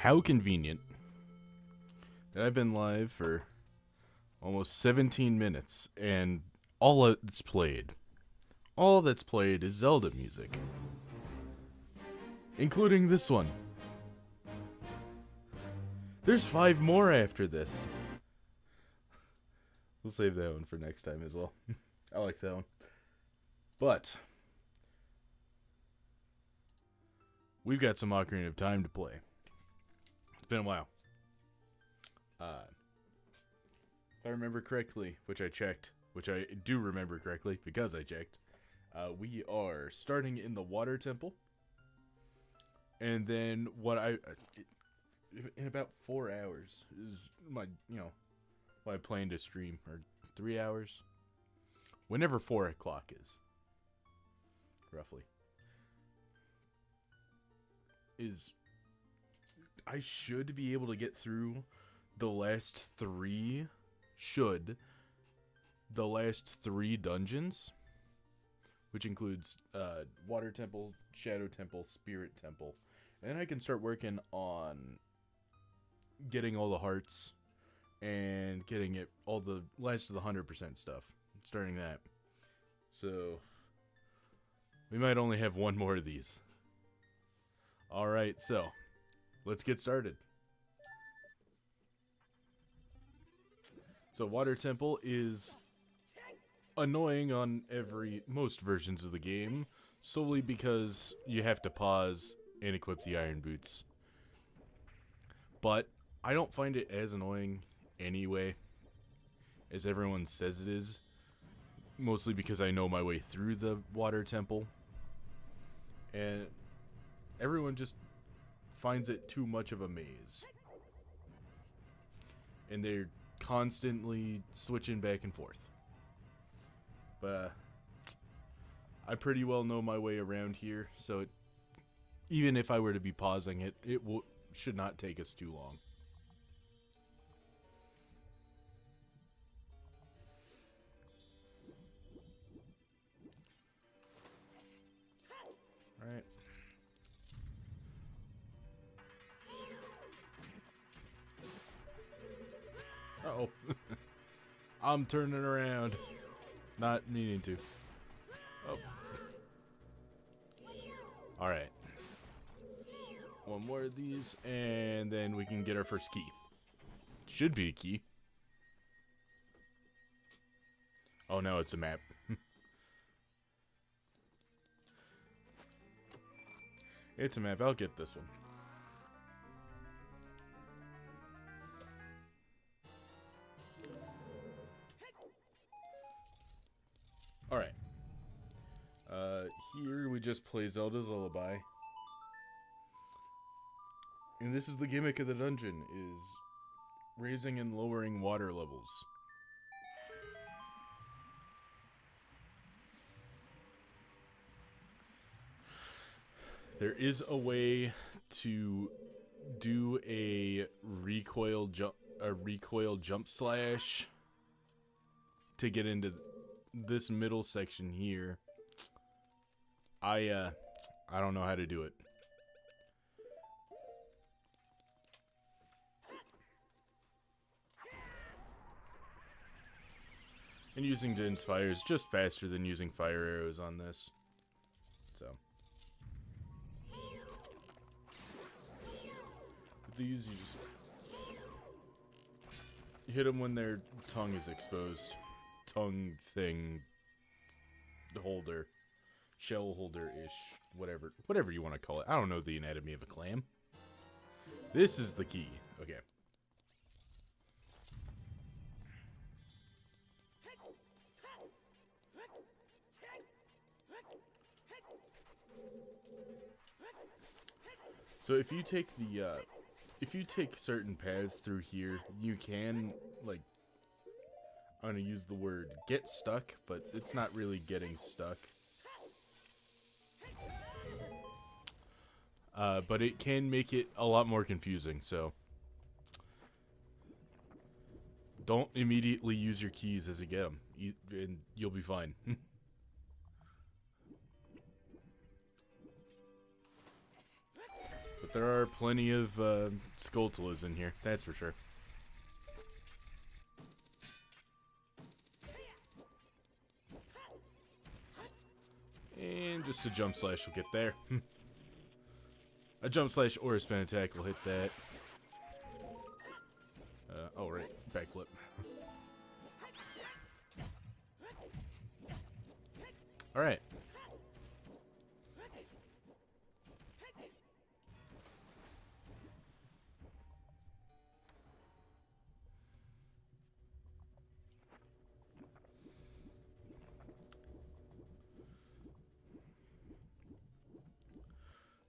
How convenient that I've been live for almost 17 minutes, and all that's played is Zelda music. Including this one. There's 5 more after this. We'll save that one for next time as well. I like that one. But we've got some Ocarina of Time to play. It's been a while. If I remember correctly, which I do remember correctly because I checked, we are starting in the Water Temple. And then in about 4 hours is what I plan to stream, or 3 hours. Whenever 4 o'clock is, roughly. I should be able to get through the last 3 dungeons, which includes Water Temple, Shadow Temple, Spirit Temple, and then I can start working on getting all the hearts and getting all the last of the 100% stuff, starting that. So we might only have one more of these. Alright, so let's get started. So Water Temple is annoying on most versions of the game, solely because you have to pause and equip the iron boots. But I don't find it as annoying anyway, as everyone says it is, mostly because I know my way through the Water Temple, and everyone just finds it too much of a maze, and they're constantly switching back and forth. But I pretty well know my way around here, so even if I were to be pausing it, should not take us too long. Alright. Uh-oh. I'm turning around. Not meaning to. Oh. Alright. One more of these, and then we can get our first key. Should be a key. Oh no, it's a map. It's a map. I'll get this one. Alright. Here we just play Zelda's Lullaby. And this is the gimmick of the dungeon, is raising and lowering water levels. There is a way to do a recoil jump slash to get into this middle section here. I don't know how to do it. And using Din's Fire is just faster than using fire arrows on this. So with these, you just hit them when their tongue is exposed. Tongue thing holder. Shell holder-ish. Whatever you want to call it. I don't know the anatomy of a clam. This is the key. Okay. So if you take certain paths through here, you can, like, I'm gonna use the word get stuck, but it's not really getting stuck. But it can make it a lot more confusing, so don't immediately use your keys as you get them, and you'll be fine. But there are plenty of Skulltulas in here, that's for sure. And just a jump slash will get there. A jump slash or a spin attack will hit that. Oh, right. Backflip. Alright.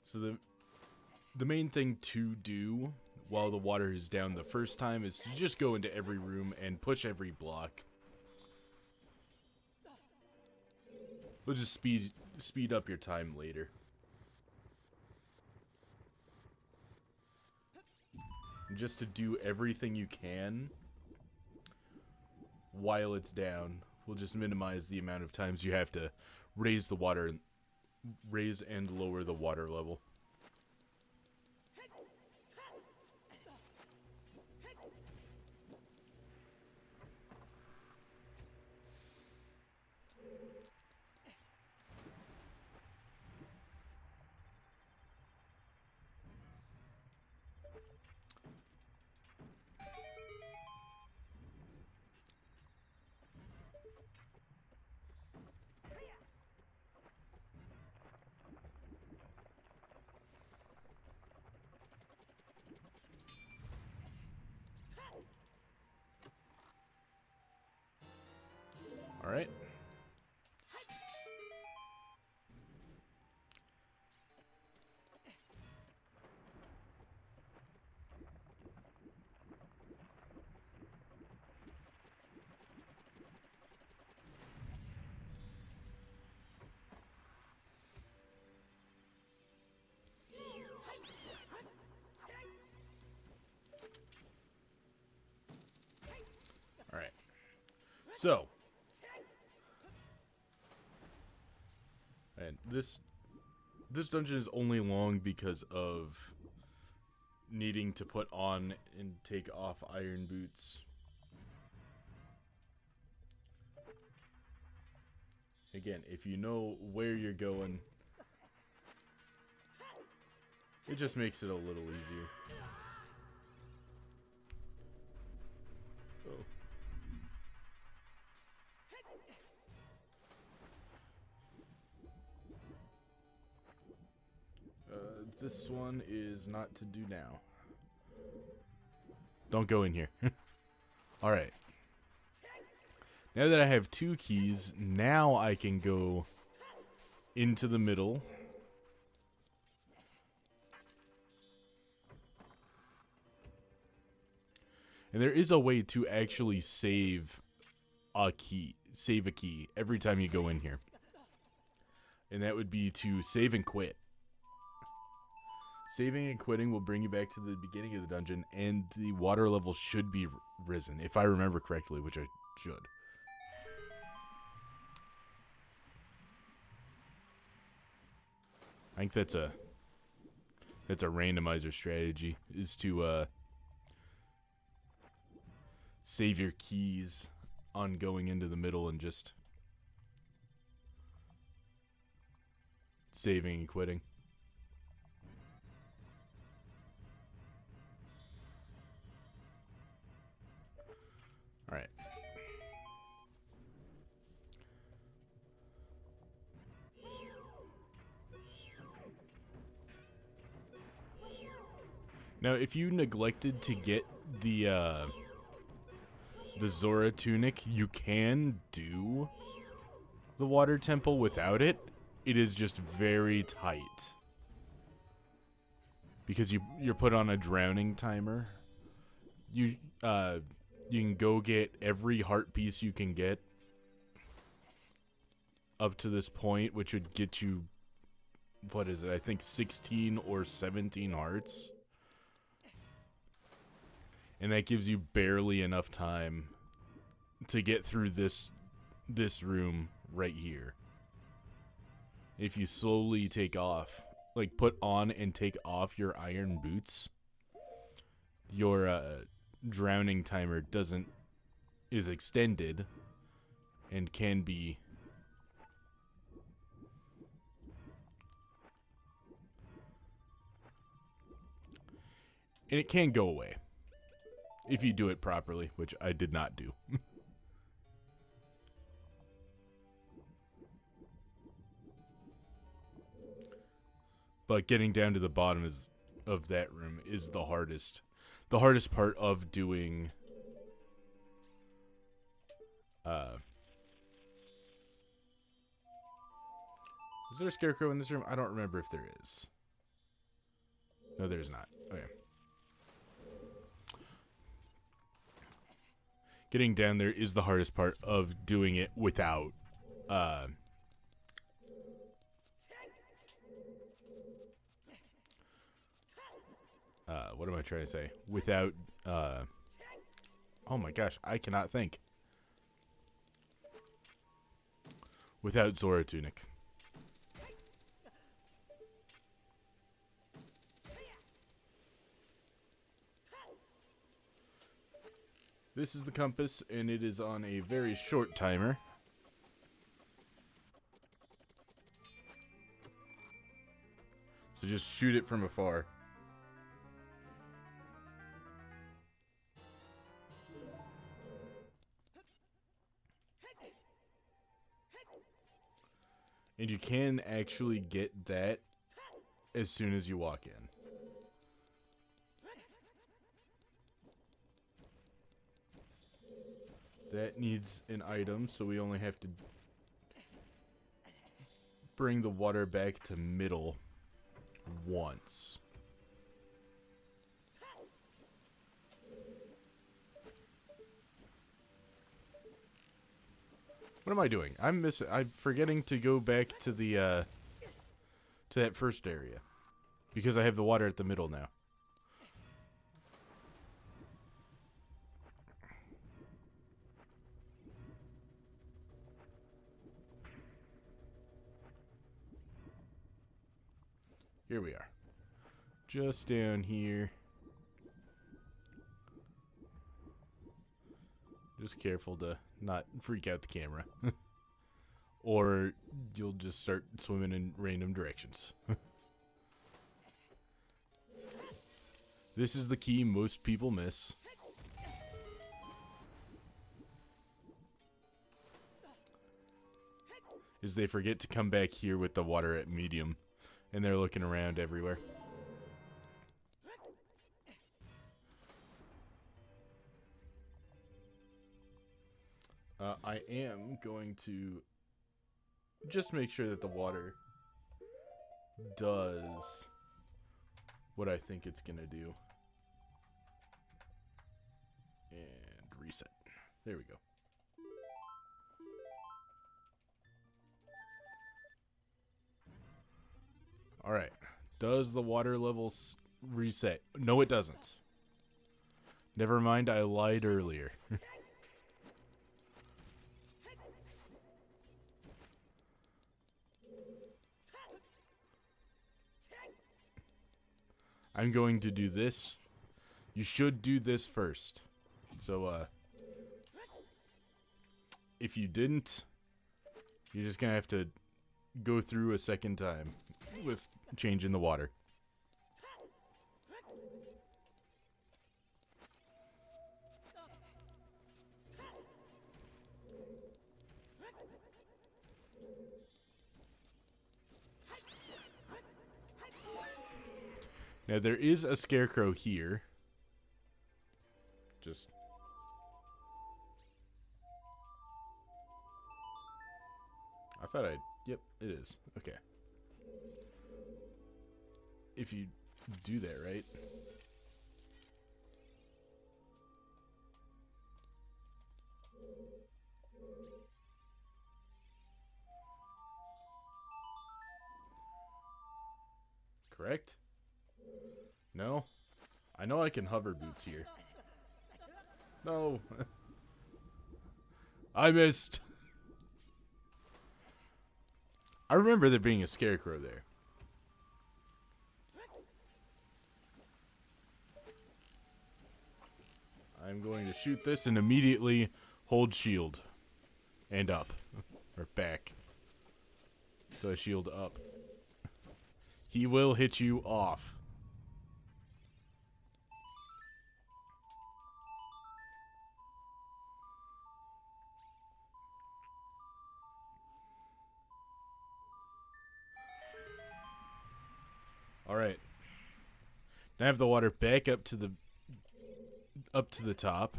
So the main thing to do while the water is down the first time is to just go into every room and push every block. We'll just speed up your time later. Just to do everything you can while it's down will just minimize the amount of times you have to raise and lower the water level. All right. All right. So, and this dungeon is only long because of needing to put on and take off iron boots. Again, if you know where you're going, it just makes it a little easier. Oh. This one is not to do now. Don't go in here. Alright. Now that I have 2 keys, now I can go into the middle. And there is a way to actually save a key every time you go in here. And that would be to save and quit. Saving and quitting will bring you back to the beginning of the dungeon, and the water level should be risen, if I remember correctly, which I should. I think that's a randomizer strategy, is to save your keys on going into the middle and just saving and quitting. Alright. Now, if you neglected to get the Zora tunic, you can do the water temple without it. It is just very tight. Because you're put on a drowning timer. You can go get every heart piece you can get up to this point, which would get you, what is it, I think 16 or 17 hearts. And that gives you barely enough time to get through this room right here. If you slowly take off like put on and take off your iron boots, your drowning timer is extended and can be and it can go away if you do it properly, which I did not do. But getting down to the bottom of that room is the hardest. The hardest part of doing is there a scarecrow in this room? I don't remember if there is. No, there's not. Okay. Getting down there is the hardest part of doing it without what am I trying to say? Without oh my gosh, I cannot think. Without Zora Tunic. This is the compass, and it is on a very short timer. So just shoot it from afar. And you can actually get that as soon as you walk in. That needs an item, so we only have to bring the water back to middle once. What am I doing? I'm forgetting to go back to the to that first area because I have the water at the middle now. Here we are. Just down here. Just careful to not freak out the camera. Or you'll just start swimming in random directions. This is the key most people miss. Is they forget to come back here with the water at medium. And they're looking around everywhere. I am going to just make sure that the water does what I think it's going to do. And reset. There we go. Alright. Does the water level reset? No, it doesn't. Never mind, I lied earlier. I'm going to do this. You should do this first. So, if you didn't, you're just going to have to go through a second time with changing the water. Now there is a scarecrow here. Just I thought I'd yep, it is. Okay. If you do that right. Correct? No? I know I can hover boots here. No. I missed. I remember there being a scarecrow there. I'm going to shoot this and immediately hold shield. And up. Or back. So I shield up. He will hit you off. Alright. Now I have the water back up to the top.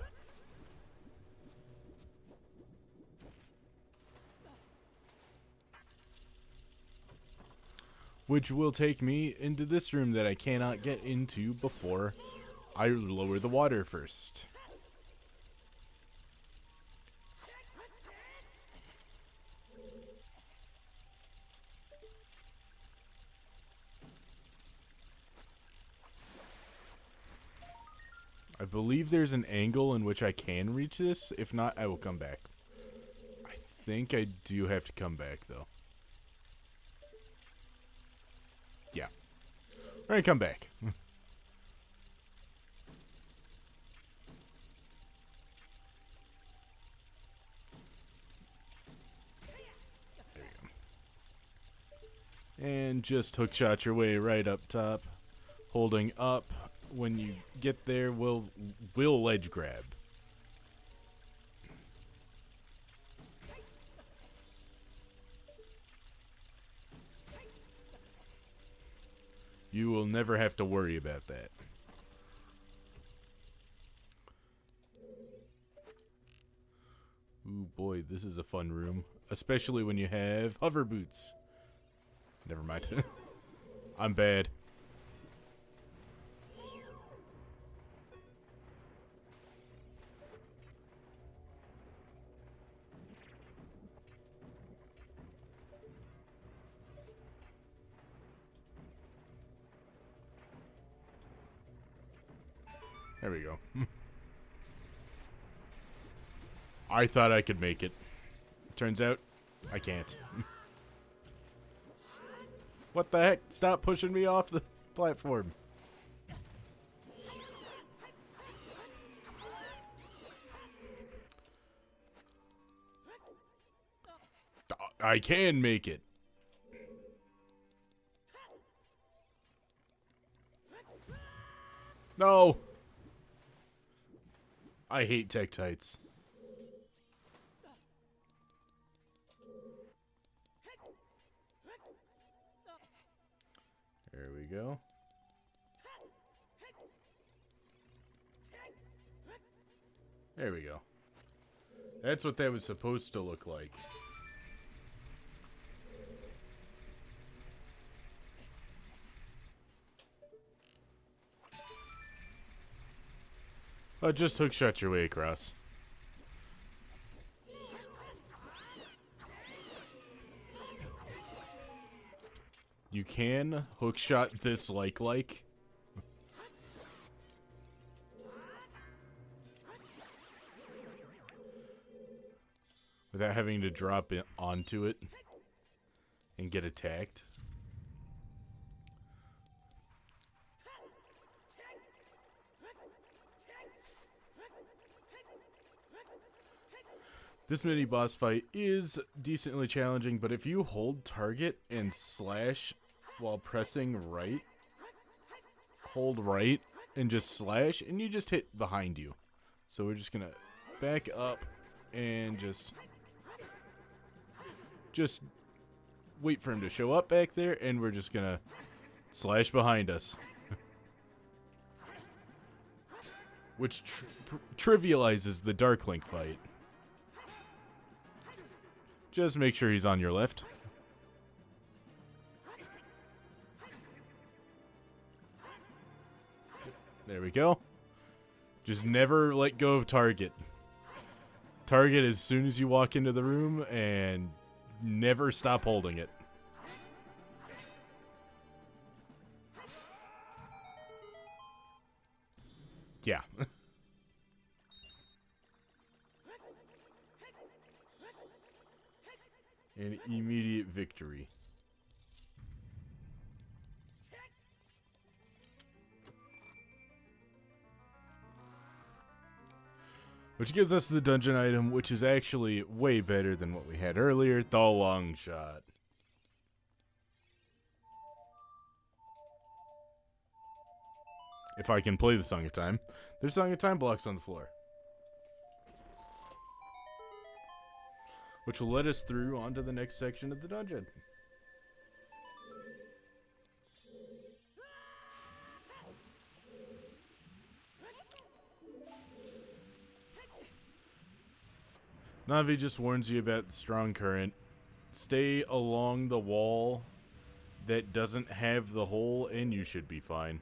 Which will take me into this room that I cannot get into before I lower the water first. I believe there's an angle in which I can reach this. If not, I will come back. I think I do have to come back, though. Yeah. We're gonna come back. There you go. And just hookshot your way right up top. Holding up. When you get there, we'll ledge grab. You will never have to worry about that. Ooh boy, this is a fun room. Especially when you have hover boots. Never mind. I'm bad. There we go. I thought I could make it. Turns out, I can't. What the heck? Stop pushing me off the platform. I can make it. No. I hate Tektites. There we go. There we go. That's what that was supposed to look like. Oh, just hookshot your way across. You can hookshot this like. Without having to drop it onto it and get attacked. This mini boss fight is decently challenging, but if you hold target and slash while pressing right, hold right and just slash, and you just hit behind you. So we're just gonna back up and just wait for him to show up back there, and we're just gonna slash behind us. Which trivializes the Dark Link fight. Just make sure he's on your left. There we go. Just never let go of target. Target as soon as you walk into the room, and never stop holding it. Yeah. An immediate victory. Which gives us the dungeon item, which is actually way better than what we had earlier, the long shot. If I can play the Song of Time. There's Song of Time blocks on the floor. Which will let us through onto the next section of the dungeon. Navi just warns you about the strong current. Stay along the wall that doesn't have the hole and you should be fine.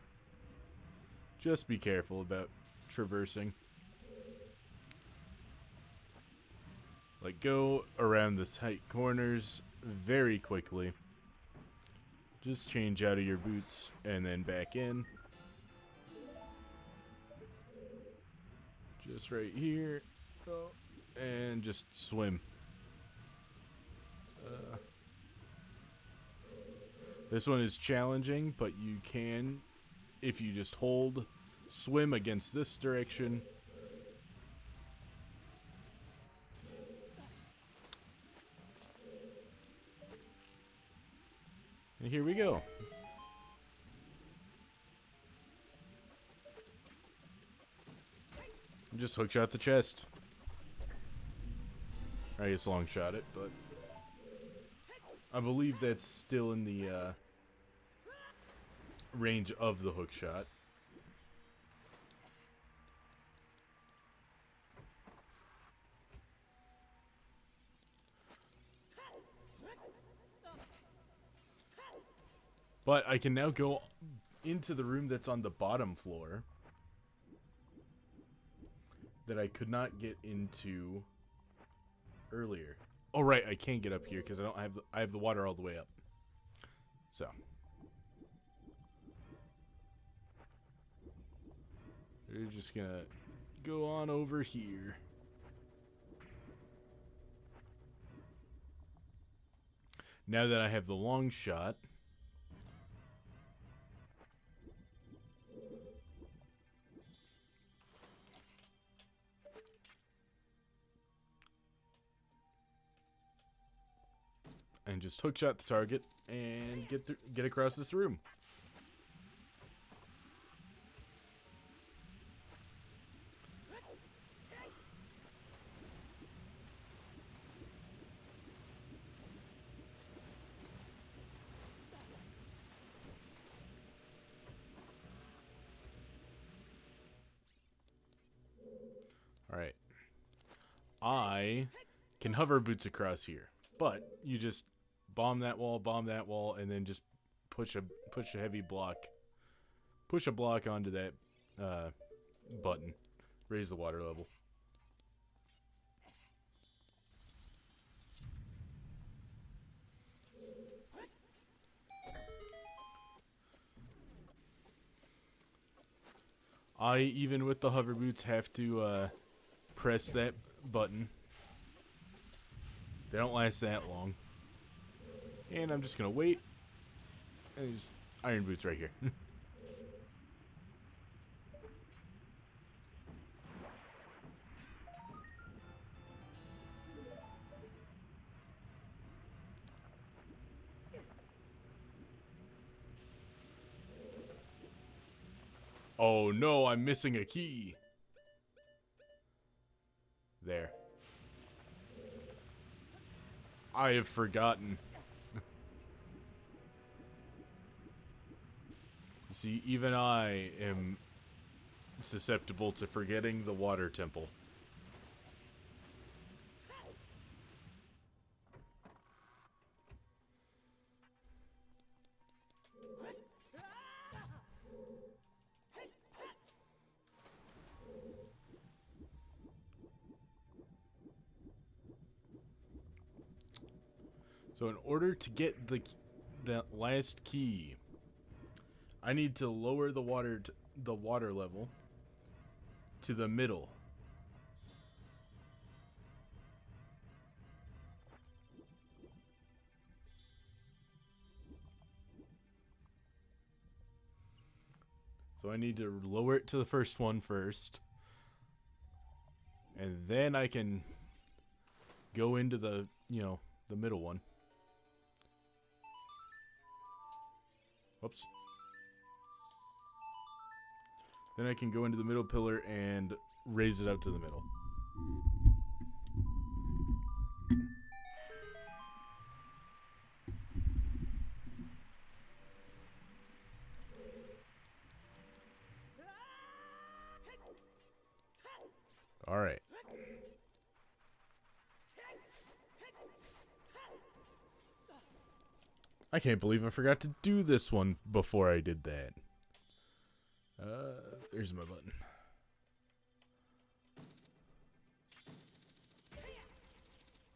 Just be careful about traversing. Like, go around the tight corners very quickly. Just change out of your boots and then back in. Just right here. Oh. And just swim. This one is challenging, but you can, if you just hold, swim against this direction. And here we go. Just hookshot the chest. I guess long shot it, but I believe that's still in the range of the hook shot. But I can now go into the room that's on the bottom floor that I could not get into earlier. Oh right, I can't get up here because I have the water all the way up. So we're just gonna go on over here. Now that I have the long shot, and just hookshot the target and get across this room. All right. I can hover boots across here, but you just bomb that wall, and then just push a heavy block, push a block onto that button, raise the water level. I, even with the hover boots, have to press that button. They don't last that long. And I'm just gonna wait. And just iron boots right here. Oh no, I'm missing a key. There. I have forgotten. See, even I am susceptible to forgetting the water temple. So in order to get the last key, I need to lower the water level to the middle. So I need to lower it to the first one first. And then I can go into the, the middle one. Whoops. Then I can go into the middle pillar and raise it up to the middle. All right. I can't believe I forgot to do this one before I did that. There's my button.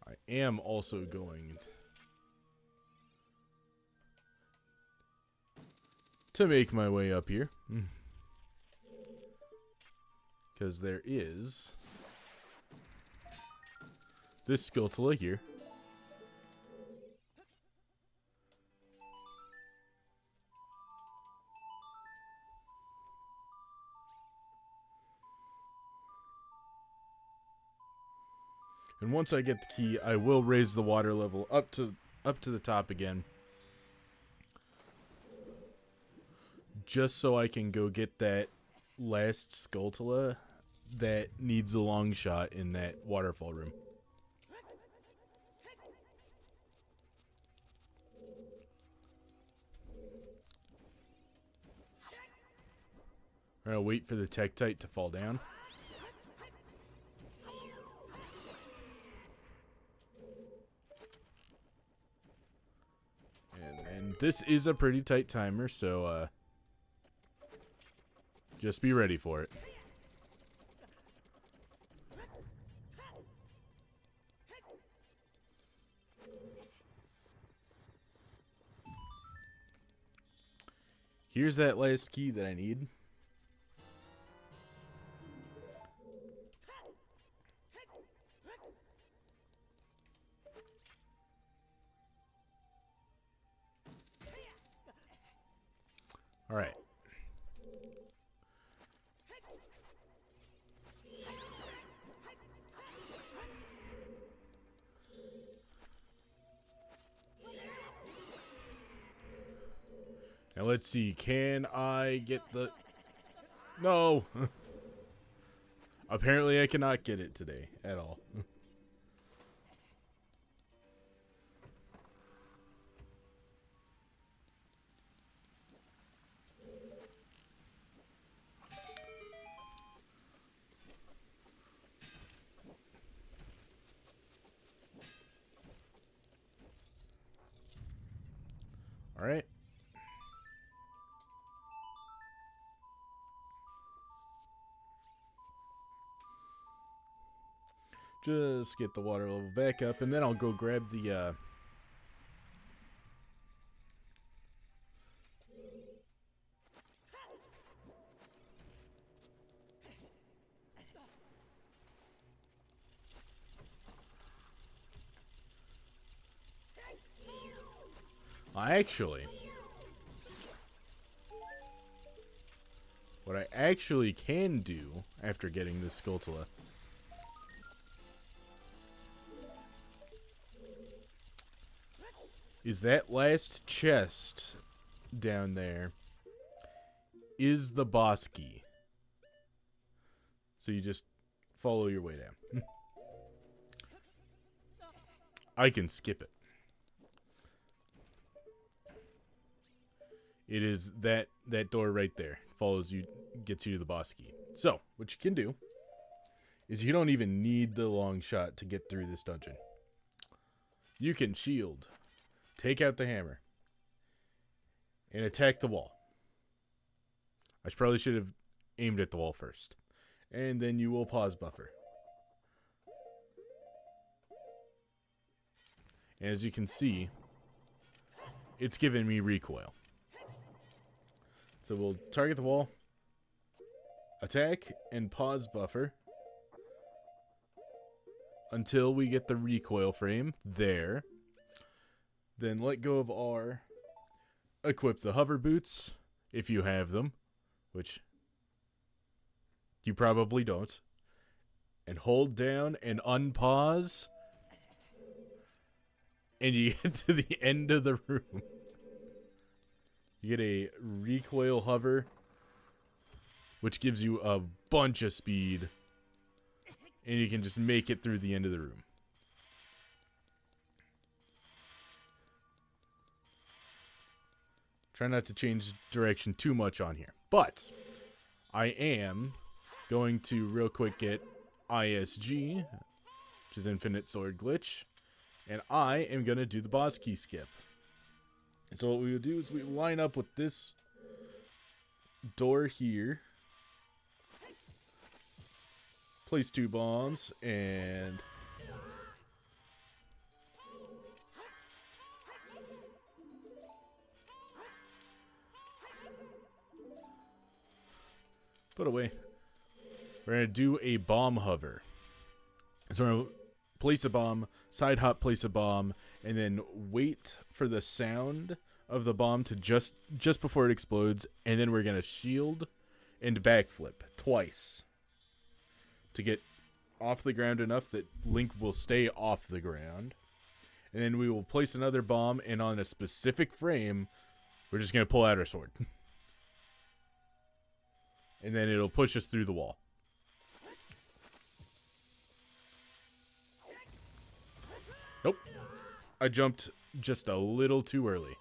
I am also going to make my way up here. Because there is this Skulltula here. And once I get the key, I will raise the water level up to the top again. Just so I can go get that last Skulltula that needs a long shot in that waterfall room. I'll wait for the Tektite to fall down. And this is a pretty tight timer, so just be ready for it. Here's that last key that I need. All right. Now let's see, can I get the... No! Apparently I cannot get it today at all. All right. Just get the water level back up, and then I'll go grab the, Actually, what I actually can do after getting this Skulltula is that last chest down there is the boss key. So you just follow your way down. I can skip it. It is that door right there. Follows you, gets you to the boss key. So, what you can do is you don't even need the long shot to get through this dungeon. You can shield, take out the hammer, and attack the wall. I probably should have aimed at the wall first. And then you will pause buffer. And as you can see, it's giving me recoil. So we'll target the wall, attack, and pause buffer until we get the recoil frame there. Then let go of R, equip the hover boots if you have them, which you probably don't. and hold down and unpause, and you get to the end of the room. You get a recoil hover, which gives you a bunch of speed, and you can just make it through the end of the room. Try not to change direction too much on here, but I am going to real quick get ISG, which is Infinite Sword Glitch, and I am going to do the boss key skip. And so what we will do is we line up with this door here, place 2 bombs, and put away. We're going to do a bomb hover. So we're going to place a bomb, side hop, place a bomb, and then wait for the sound of the bomb to just before it explodes, and then we're going to shield and backflip twice to get off the ground enough that Link will stay off the ground. And then we will place another bomb, and on a specific frame, we're just going to pull out our sword. And then it'll push us through the wall. Nope. I jumped just a little too early.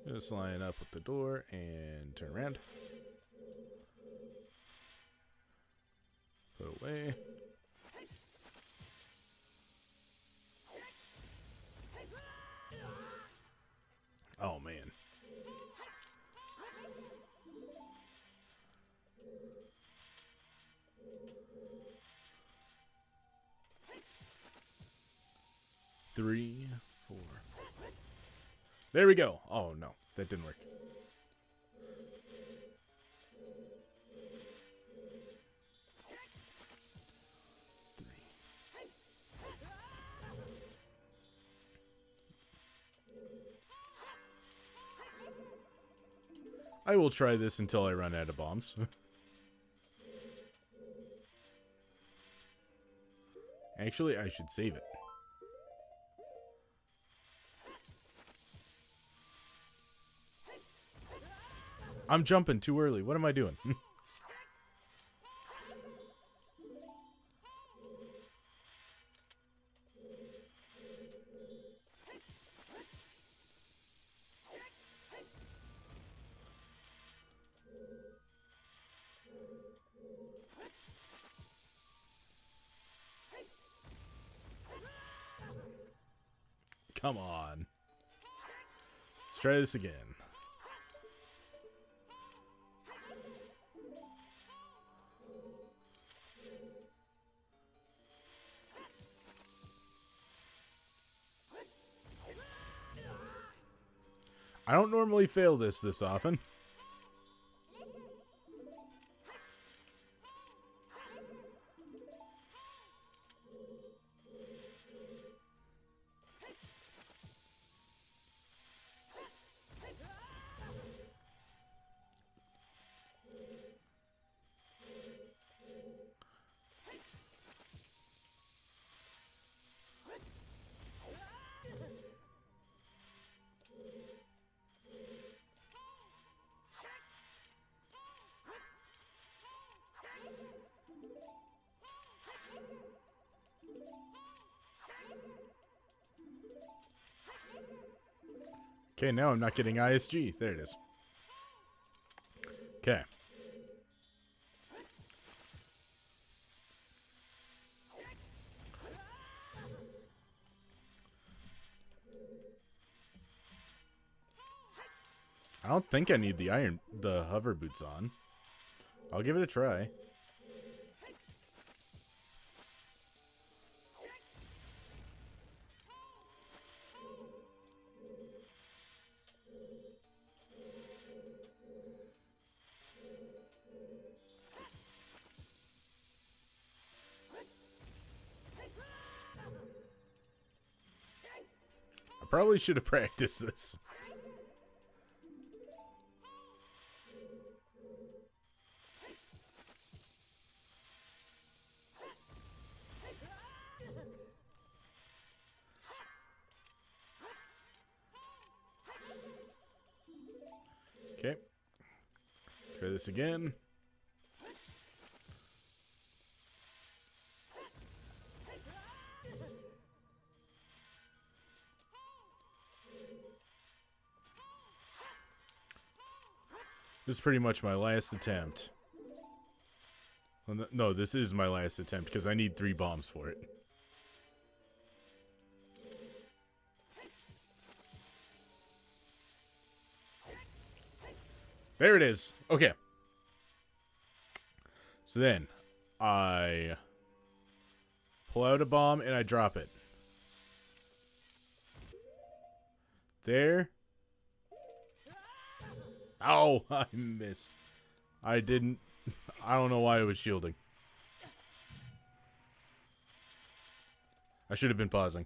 Just line up with the door and turn around. Put away. Oh, man. Three, 4. There we go. Oh, no. That didn't work. I will try this until I run out of bombs. Actually, I should save it. I'm jumping too early. What am I doing? Come on. Let's try this again. I don't normally fail this often. Okay, now I'm not getting ISG. There it is. Okay. I don't think I need the hover boots on. I'll give it a try. I probably should have practiced this. Try this again. This is pretty much my last attempt. Well, no, this is my last attempt because I need 3 bombs for it. There it is. Okay. So then, I pull out a bomb and I drop it. There. Ow! I missed. I didn't. I don't know why I was shielding. I should have been pausing.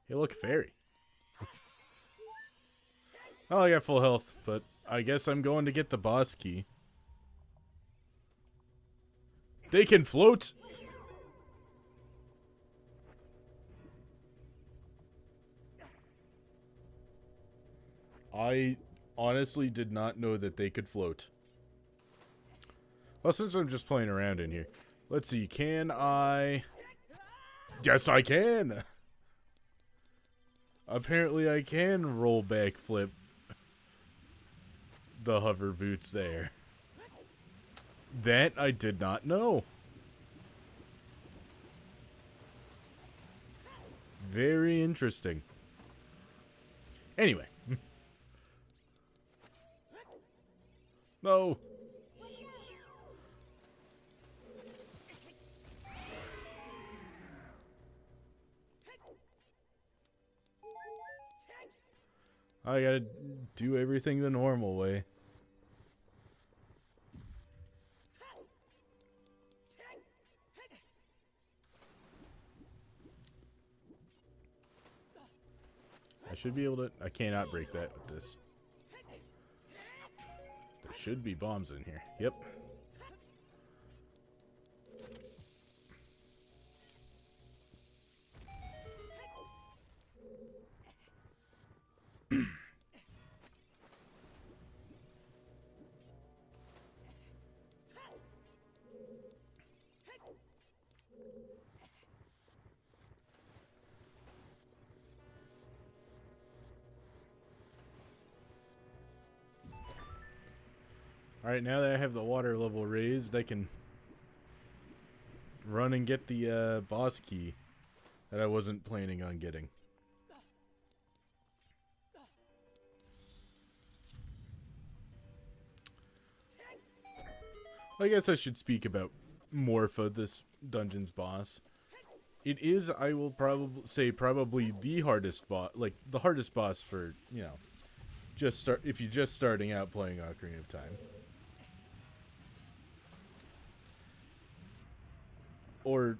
Hey, look, fairy. Oh, I got full health, but I guess I'm going to get the boss key. They can float! I honestly did not know that they could float. Well, since I'm just playing around in here. Let's see, can I... Yes, I can! Apparently I can roll back flip the hover boots there. That I did not know. Very interesting. Anyway. No. I gotta do everything the normal way. I should be able to... I cannot break that with this. There should be bombs in here. Yep. Alright, now that I have the water level raised, I can run and get the boss key that I wasn't planning on getting. I guess I should speak about Morpha, this dungeon's boss. It is, I will probably say, probably the hardest boss, like the hardest boss for, you know, if you're just starting out playing Ocarina of Time. Or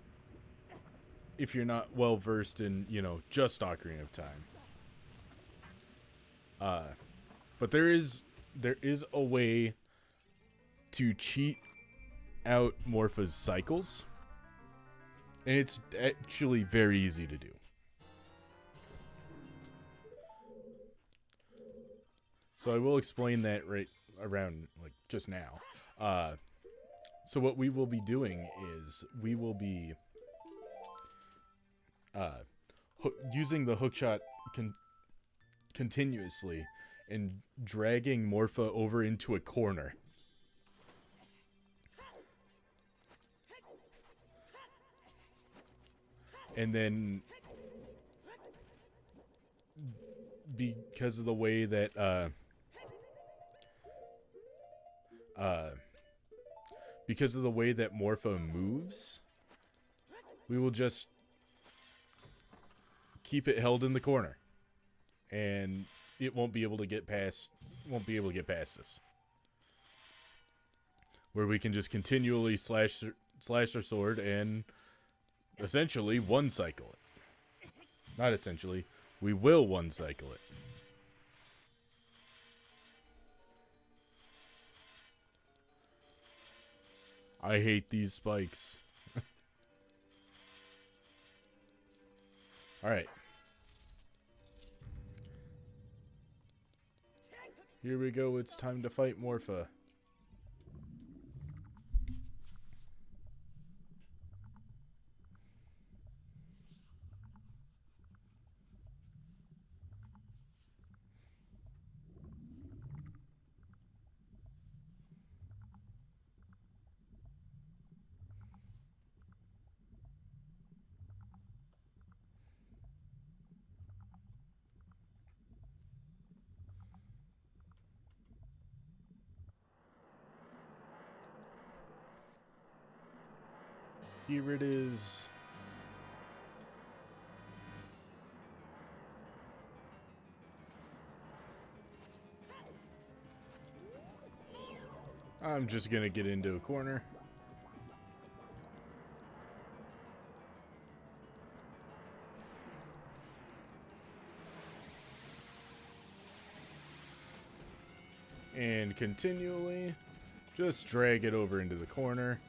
if you're not well versed in, you know, just Ocarina of Time. But there is a way to cheat out Morpha's cycles. And it's actually very easy to do. So I will explain that right around, like, just now. So what we will be doing is we will be using the hookshot continuously and dragging Morpha over into a corner. And then because of the way that Morpha moves, we will just keep it held in the corner, and it won't be able to get past us. Where we can just continually slash our sword and essentially one cycle it. Not essentially, we will one cycle it. I hate these spikes. Alright. Here we go, it's time to fight Morpha. Here it is. I'm just gonna get into a corner. And continually just drag it over into the corner.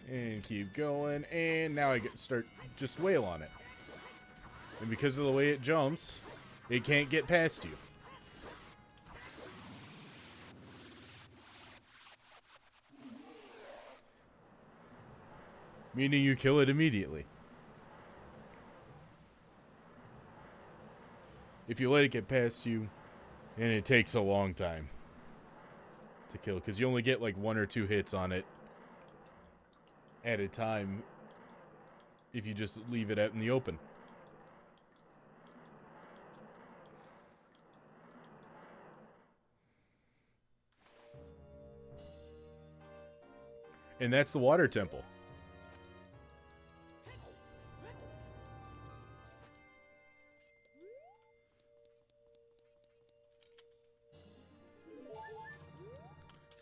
And keep going. And now I start just wail on it. And because of the way it jumps, it can't get past you. Meaning you kill it immediately. If you let it get past you, and it takes a long time to kill, because you only get like 1 or 2 hits on it at a time if you just leave it out in the open. And that's the water temple.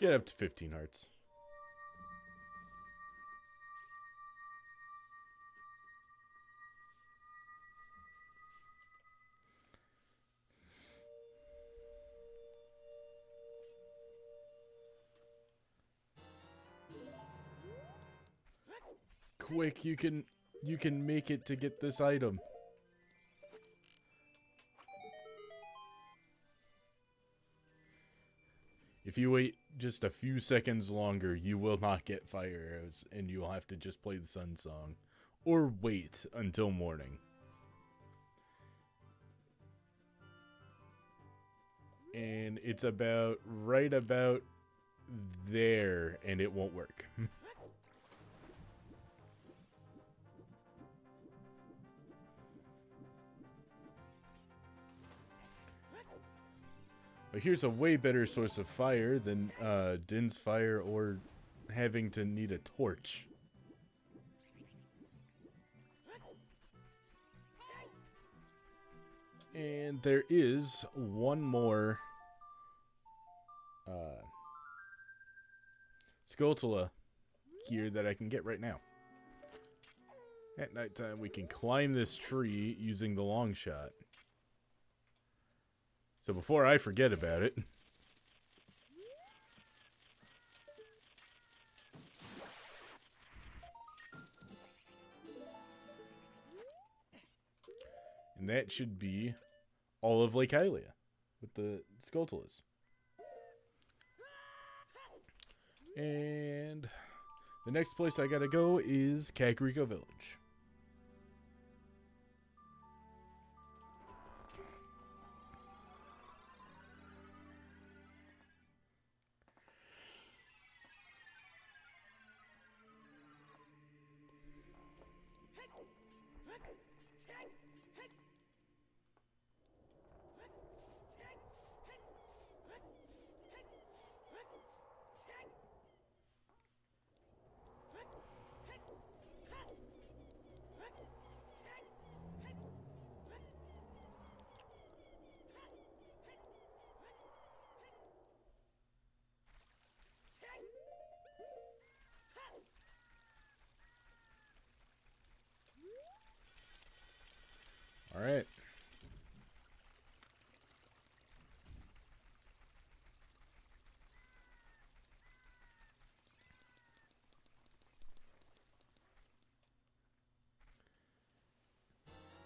Get up to 15 hearts. Quick, you can make it to get this item. If you wait just a few seconds longer, you will not get fire arrows, and you will have to just play the sun song. Or wait until morning. And it's right about there, and it won't work. But here's a way better source of fire than Din's fire or having to need a torch. And there is one more Skulltula here that I can get right now. At nighttime, we can climb this tree using the long shot. So before I forget about it, and that should be all of Lake Hylia with the Skulltulas. And the next place I gotta go is Kakariko Village. All right.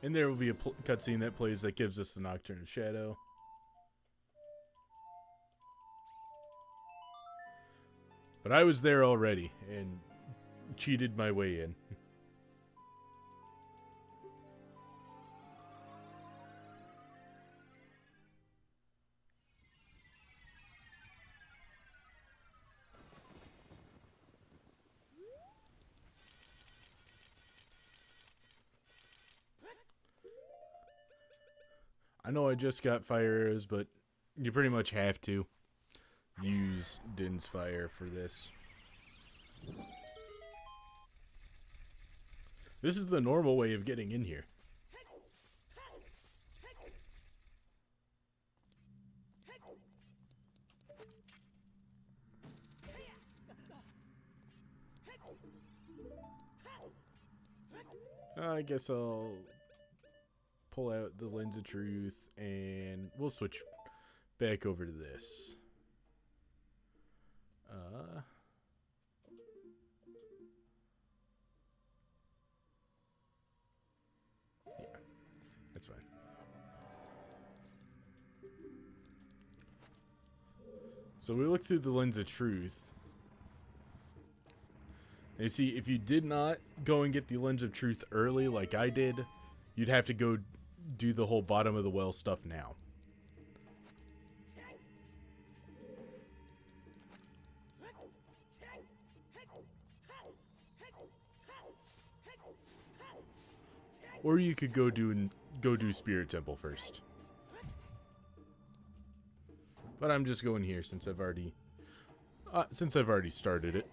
And there will be a cutscene that plays that gives us the Nocturne of Shadow. But I was there already and cheated my way in. I know I just got fire arrows, but you pretty much have to use Din's fire for this. This is the normal way of getting in here. I guess I'll pull out the Lens of Truth and we'll switch back over to this. Yeah, that's fine. So we look through the Lens of Truth. And you see, if you did not go and get the Lens of Truth early like I did, you'd have to go do the whole bottom of the well stuff now. Or you could go do Spirit Temple first. But I'm just going here since I've already started it.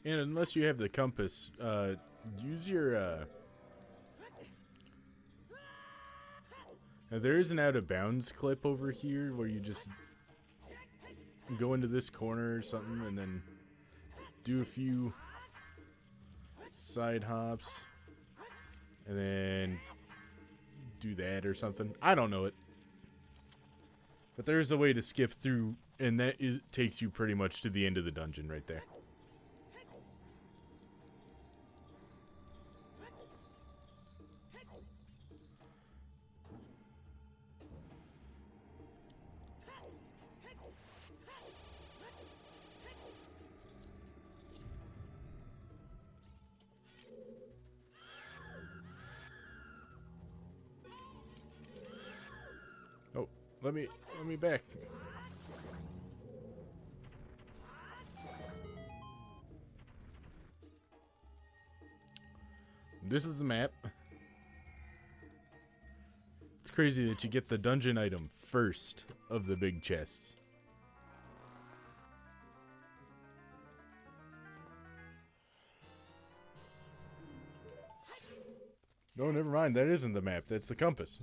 And unless you have the compass, use your, Now there is an out of bounds clip over here where you just go into this corner or something and then do a few side hops and then do that or something. I don't know it. But there is a way to skip through, and that takes you pretty much to the end of the dungeon right there. Oh, let me back. This is the map. It's crazy that you get the dungeon item first of the big chests. No, never mind. That isn't the map. That's the compass.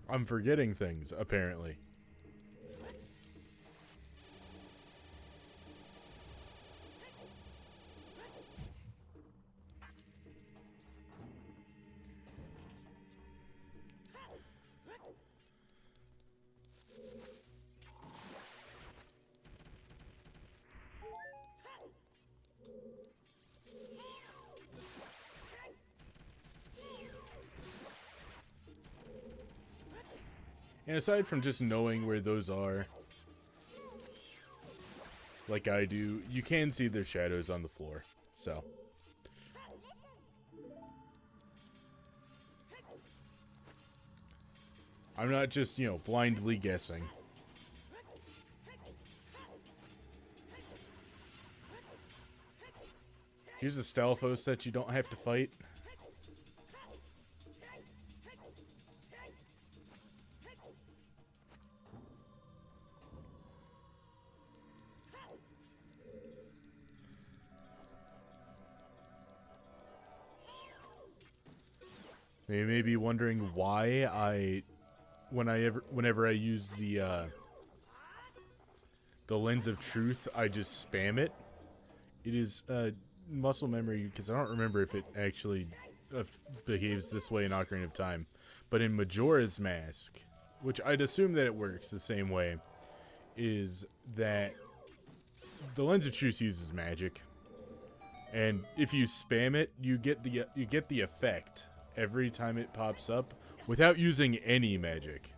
I'm forgetting things, apparently. And aside from just knowing where those are, like I do, you can see their shadows on the floor, so. I'm not just, blindly guessing. Here's a Stalfos that you don't have to fight. You may be wondering why whenever I use the the Lens of Truth, I just spam it. It is muscle memory, because I don't remember if it actually behaves this way in Ocarina of Time. But in Majora's Mask, which I'd assume that it works the same way, is that the Lens of Truth uses magic. And if you spam it, you get the effect every time it pops up without using any magic.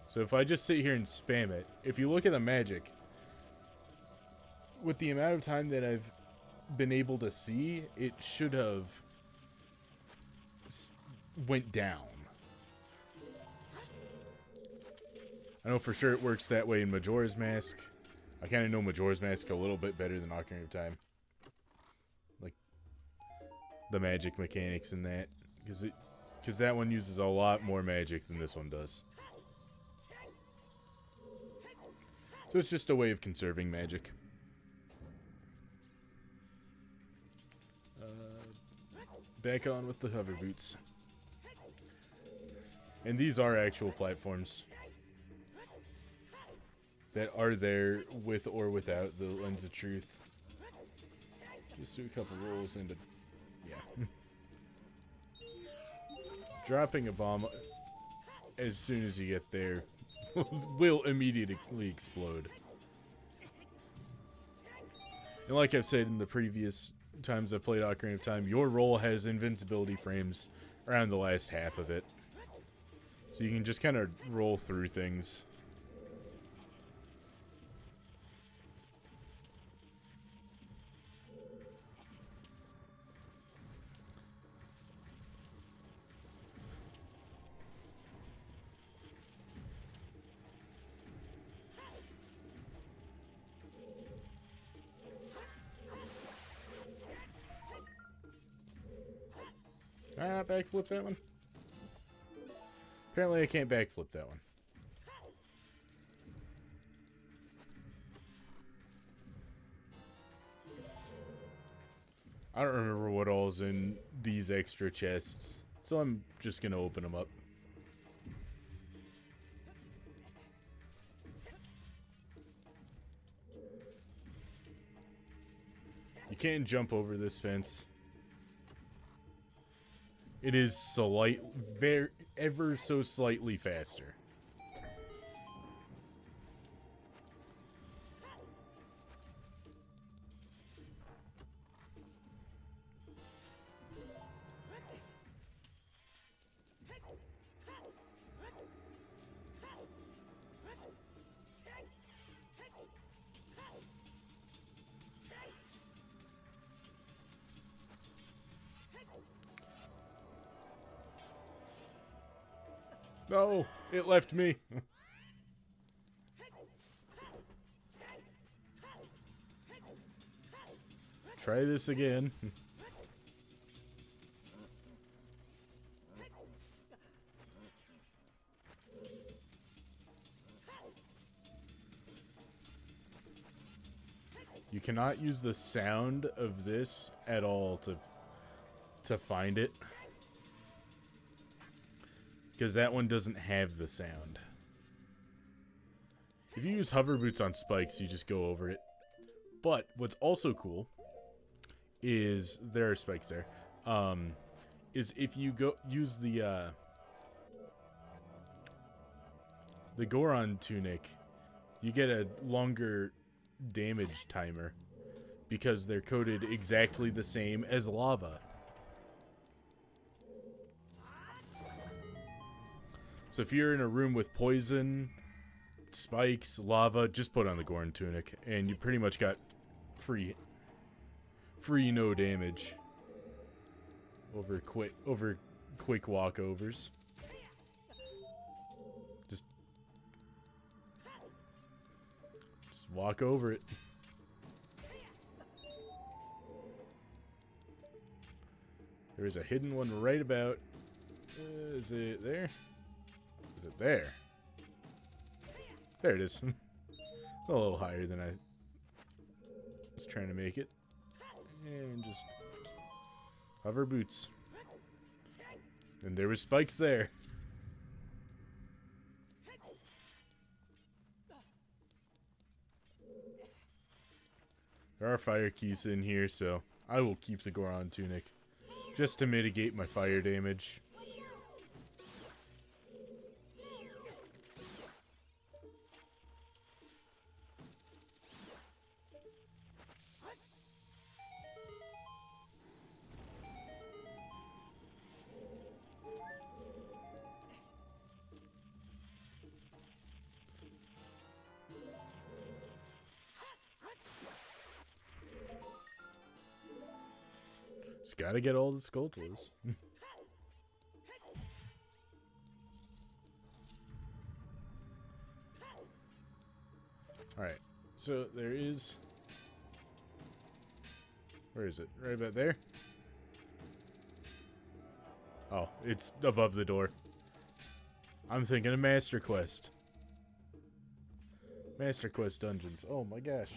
So if I just sit here and spam it, if you look at the magic, with the amount of time that I've been able to see, it should have went down. I know for sure it works that way in Majora's Mask. I kind of know Majora's Mask a little bit better than Ocarina of Time. Like, the magic mechanics in that. Because that one uses a lot more magic than this one does. So it's just a way of conserving magic. Back on with the hover boots. And these are actual platforms that are there with or without the Lens of Truth. Just do a couple rolls into... yeah. Dropping a bomb as soon as you get there will immediately explode. And like I've said in the previous times I've played Ocarina of Time, your roll has invincibility frames around the last half of it. So you can just kind of roll through things. Backflip that one? Apparently I can't backflip that one. I don't remember what all's in these extra chests, so I'm just gonna open them up. You can't jump over this fence. It is ever so slightly faster. No, it left me. Try this again. You cannot use the sound of this at all to find it. Because that one doesn't have the sound. If you use hover boots on spikes, you just go over it. But what's also cool is there are spikes there. Is if you use the Goron tunic, you get a longer damage timer because they're coated exactly the same as lava. So if you're in a room with poison, spikes, lava, just put on the Goron tunic, and you pretty much got free no damage over quick walkovers. Just walk over it. There's a hidden one right about. Is it there? Is it there? There it is. A little higher than I was trying to make it. And just hover boots. And there was spikes there. There are fire keys in here, so I will keep the Goron tunic just to mitigate my fire damage. Just gotta get all the Skulltulas. Alright, so there is... Where is it? Right about there? Oh, it's above the door. I'm thinking of Master Quest. Master Quest dungeons. Oh my gosh.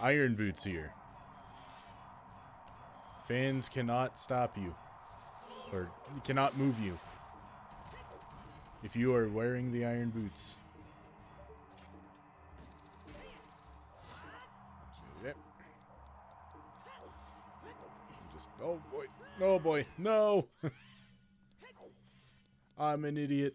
Iron boots here. Fans cannot stop you. Or cannot move you. If you are wearing the iron boots. Yep. Just, oh boy. Oh boy. No! I'm an idiot.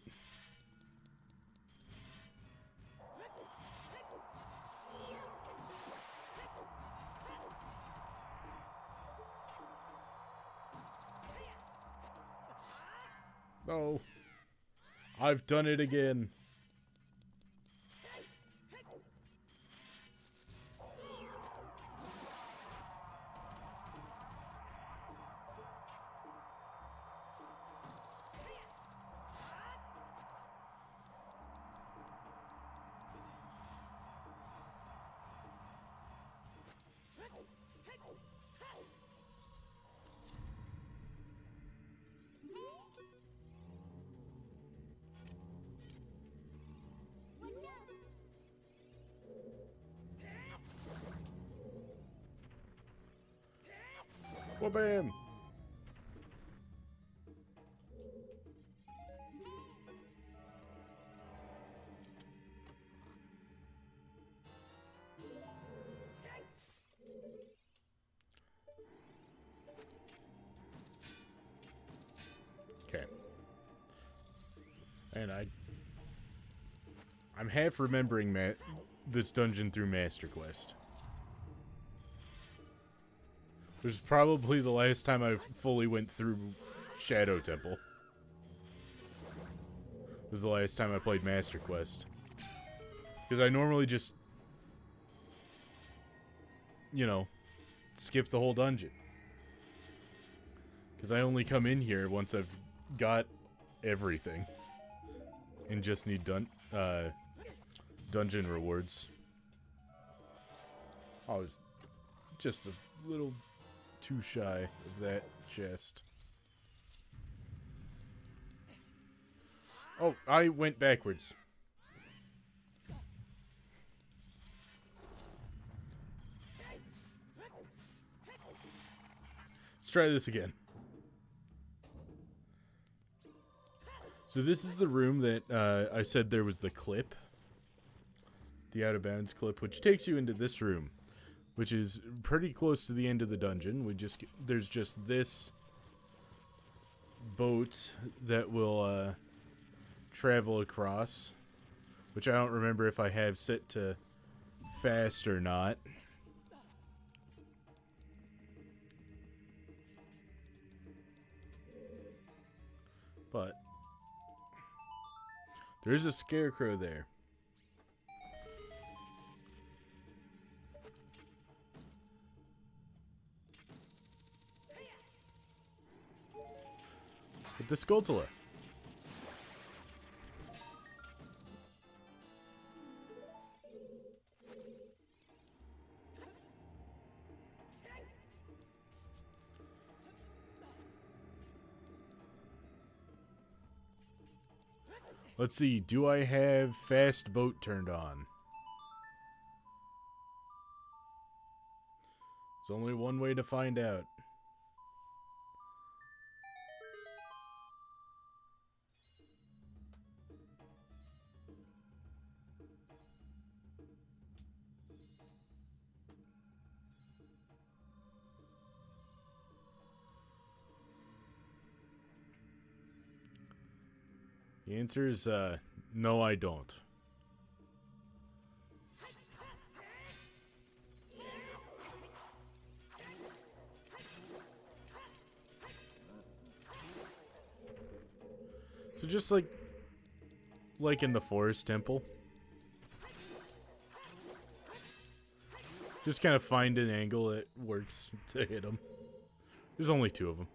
No. I've done it again. Wha-bam! Okay. And I'm half remembering this dungeon through Master Quest. This is probably the last time I fully went through Shadow Temple. This was the last time I played Master Quest. Because I normally just, you know, skip the whole dungeon. Because I only come in here once I've got everything. And just need dungeon rewards. I was just a little too shy of that chest. Oh, I went backwards. Let's try this again. So this is the room that I said there was the clip. The out of bounds clip, which takes you into this room, which is pretty close to the end of the dungeon. There's just this boat that will travel across, which I don't remember if I have set to fast or not. But there's a scarecrow there. With the Skulltula. Let's see, do I have fast boat turned on? There's only one way to find out. The answer is, no, I don't. So just like in the forest temple, just kind of find an angle that works to hit them. There's only 2 of them.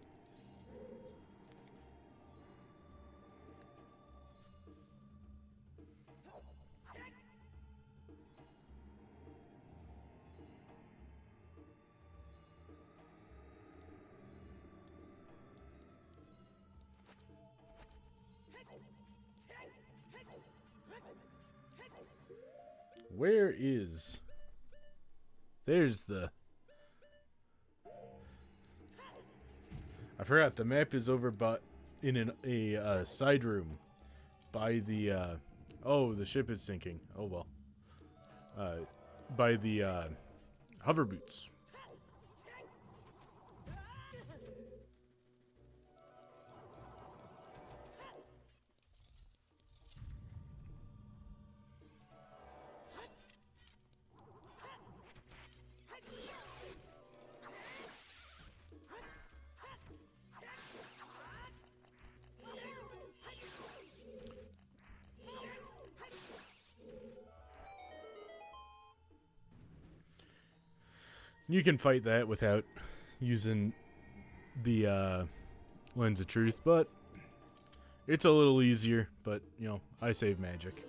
Where is... There's the... I forgot, the map is over but in a side room by the, oh, the ship is sinking. Oh, well. By the, hover boots. You can fight that without using the Lens of Truth, but it's a little easier, but, you know, I save magic.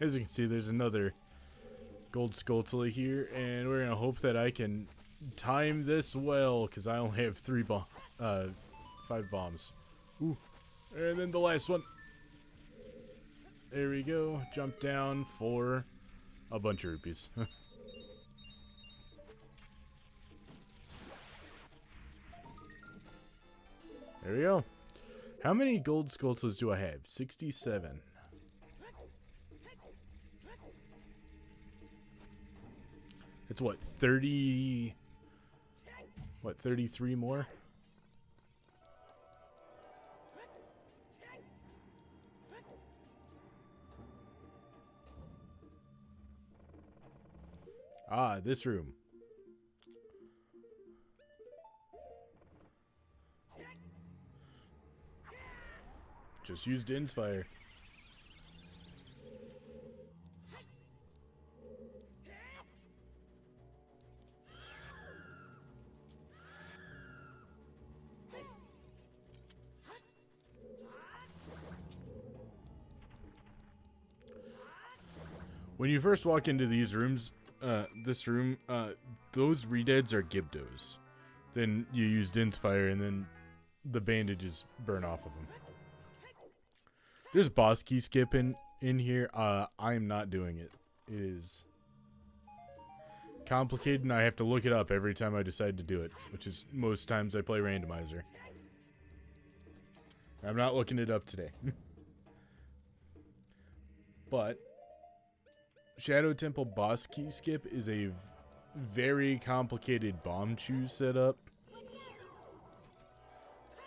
As you can see, there's another gold Skulltula here, and we're gonna hope that I can time this well, because I only have 5 bombs. Ooh. And then the last one. There we go. Jump down for a bunch of rupees. There we go. How many gold Skulltulas do I have? 67. It's what, 30... What, 33 more? Ah, this room. Just used Din's fire. When you first walk into these rooms, this room, those redeads are Gibdos. Then you use Din's fire, and then the bandages burn off of them. There's boss key skip in here. I am not doing it. It is complicated, and I have to look it up every time I decide to do it, which is most times I play randomizer. I'm not looking it up today. But Shadow Temple boss key skip is a very complicated bomb choose setup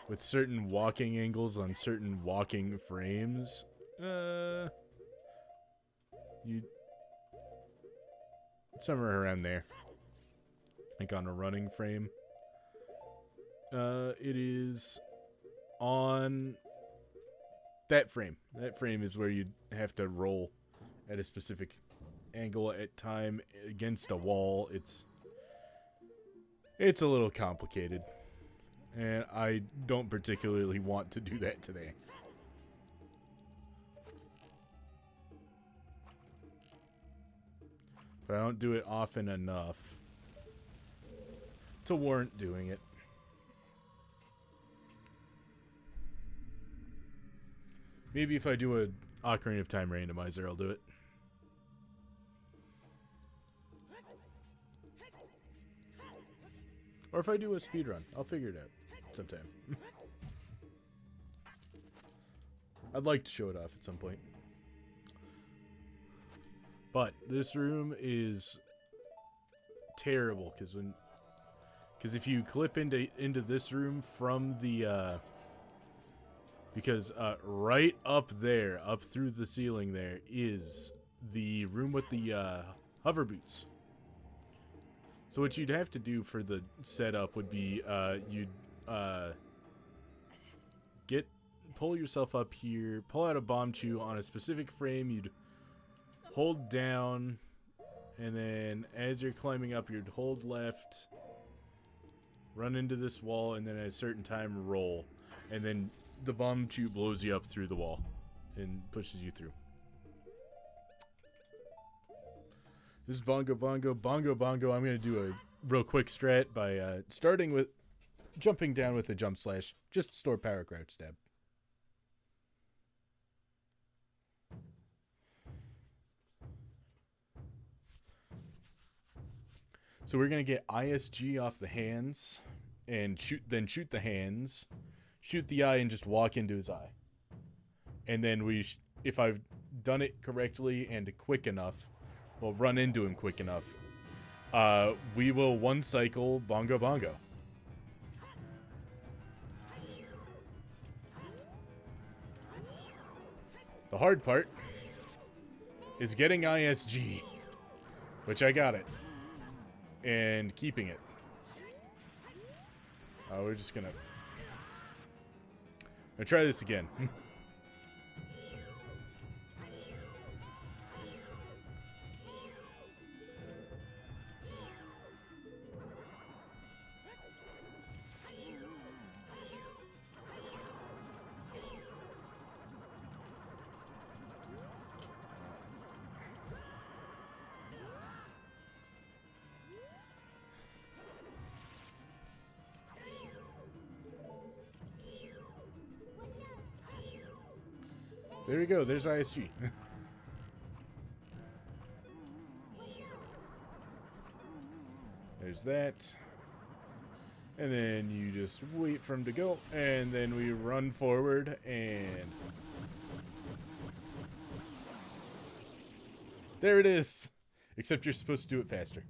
with certain walking angles on certain walking frames. Somewhere around there. Like on a running frame. It is on that frame. That frame is where you have to roll at a specific angle at time against a wall. It's a little complicated, and I don't particularly want to do that today. But I don't do it often enough to warrant doing it. Maybe if I do a Ocarina of Time randomizer, I'll do it. Or if I do a speed run, I'll figure it out sometime. I'd like to show it off at some point. But this room is terrible because if you clip into this room from the because right up there, up through the ceiling there, is the room with the hover boots. So what you'd have to do for the setup would be you'd pull yourself up here, pull out a bomb chew on a specific frame, you'd hold down, and then as you're climbing up, you'd hold left, run into this wall, and then at a certain time roll. And then the bomb chew blows you up through the wall and pushes you through. This is Bongo Bongo. Bongo Bongo, I'm going to do a real quick strat by starting with jumping down with a jump slash. Just store power crouch stab. So we're going to get ISG off the hands and shoot the hands, shoot the eye, and just walk into his eye. And then if I've done it correctly and quick enough, we'll run into him quick enough, we will one cycle Bongo Bongo. The hard part is getting ISG, which I got it, and keeping it. We're just gonna try this again. There we go, there's ISG. There's that. And then you just wait for him to go, and then we run forward, and there it is. Except you're supposed to do it faster.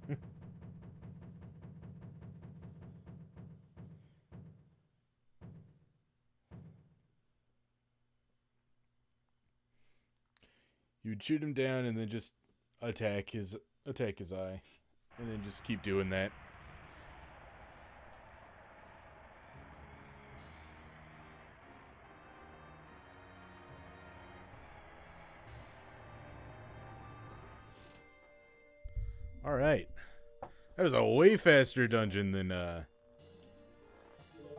You would shoot him down and then just attack his eye, and then just keep doing that. All right, that was a way faster dungeon than the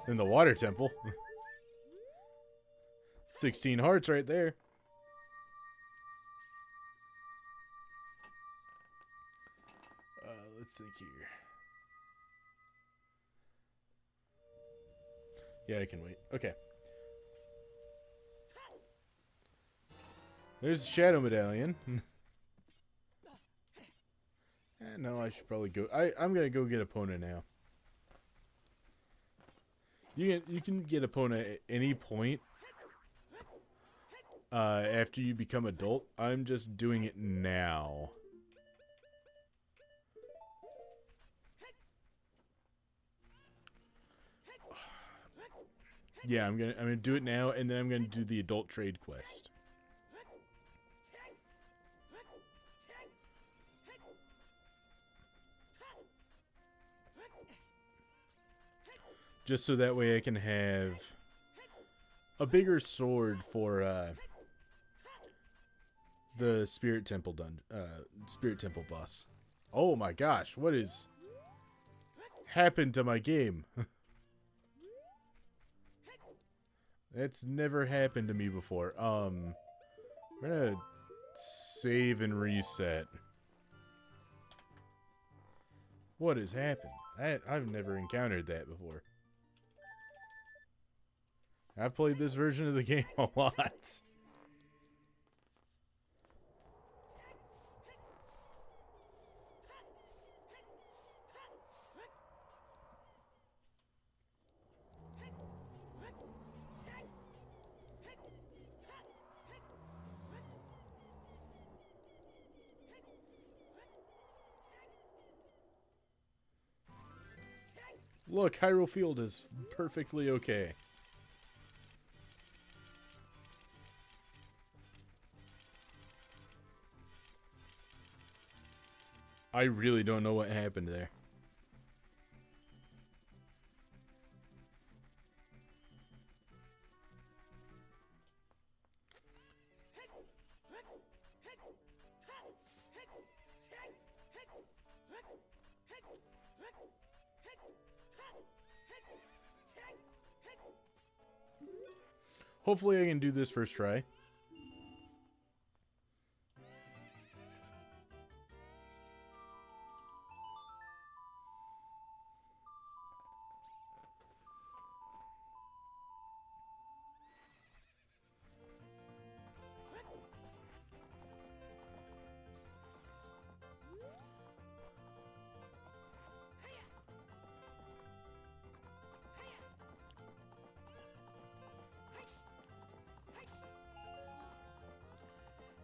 water temple. 16 hearts right there. Let's think here. Yeah, I can wait. Okay. There's the Shadow Medallion. No, I should probably go. I'm gonna go get Epona now. You can get Epona at any point after you become adult. I'm just doing it now. Yeah, I'm gonna do it now, and then I'm gonna do the adult trade quest. Just so that way I can have a bigger sword for the Spirit Temple Spirit Temple boss. Oh my gosh, what is happened to my game? That's never happened to me before. We're gonna save and reset. What has happened? I've never encountered that before. I've played this version of the game a lot. Look, Hyrule Field is perfectly okay. I really don't know what happened there. Hopefully I can do this first try.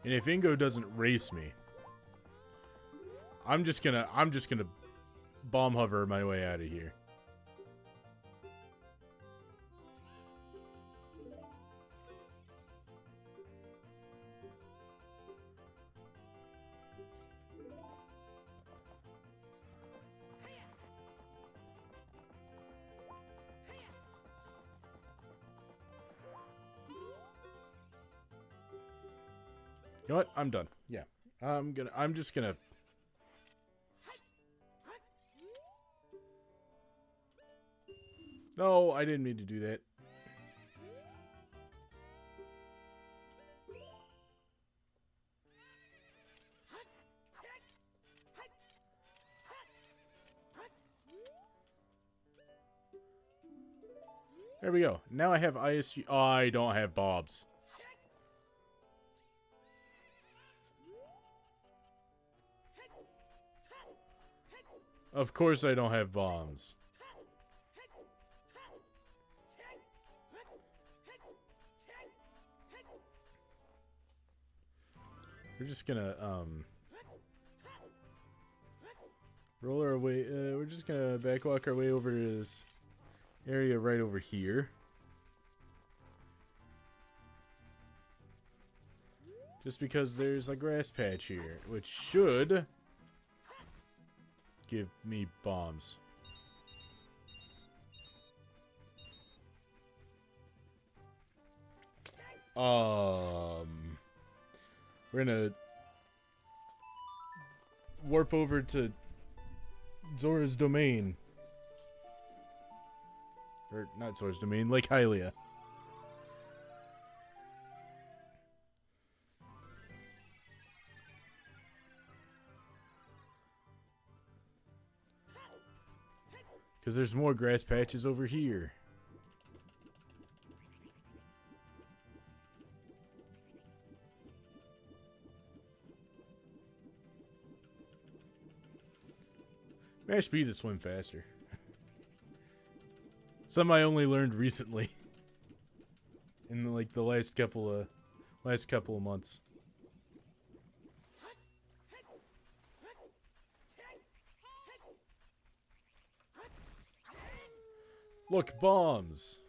And if Ingo doesn't race me, I'm just gonna bomb hover my way out of here. You know what? I'm done. Yeah. I'm just gonna. No, I didn't mean to do that. There we go. Now I have ISG. Oh, I don't have bombs. Of course I don't have bombs. We're just gonna, roll our way, we're just gonna backwalk our way over to this area right over here. Just because there's a grass patch here, which should give me bombs. We're gonna warp over to Zora's Domain. Or not Zora's Domain, Lake Hylia. Because there's more grass patches over here. Mash B to swim faster. Something I only learned recently. In like the last couple of months. Look, bombs.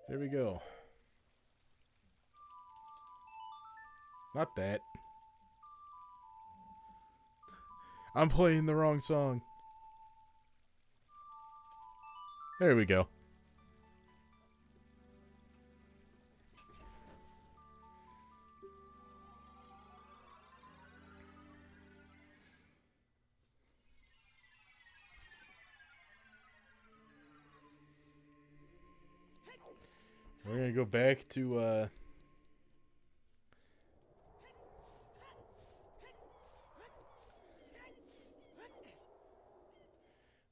There we go. Not that. I'm playing the wrong song. There we go. We're gonna go back to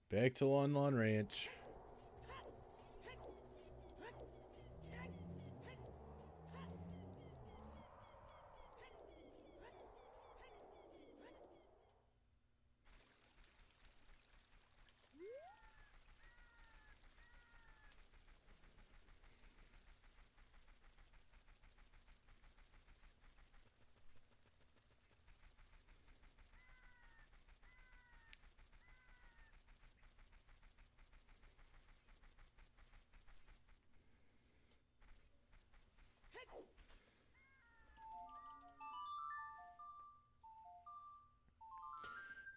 back to Lon Lon Ranch.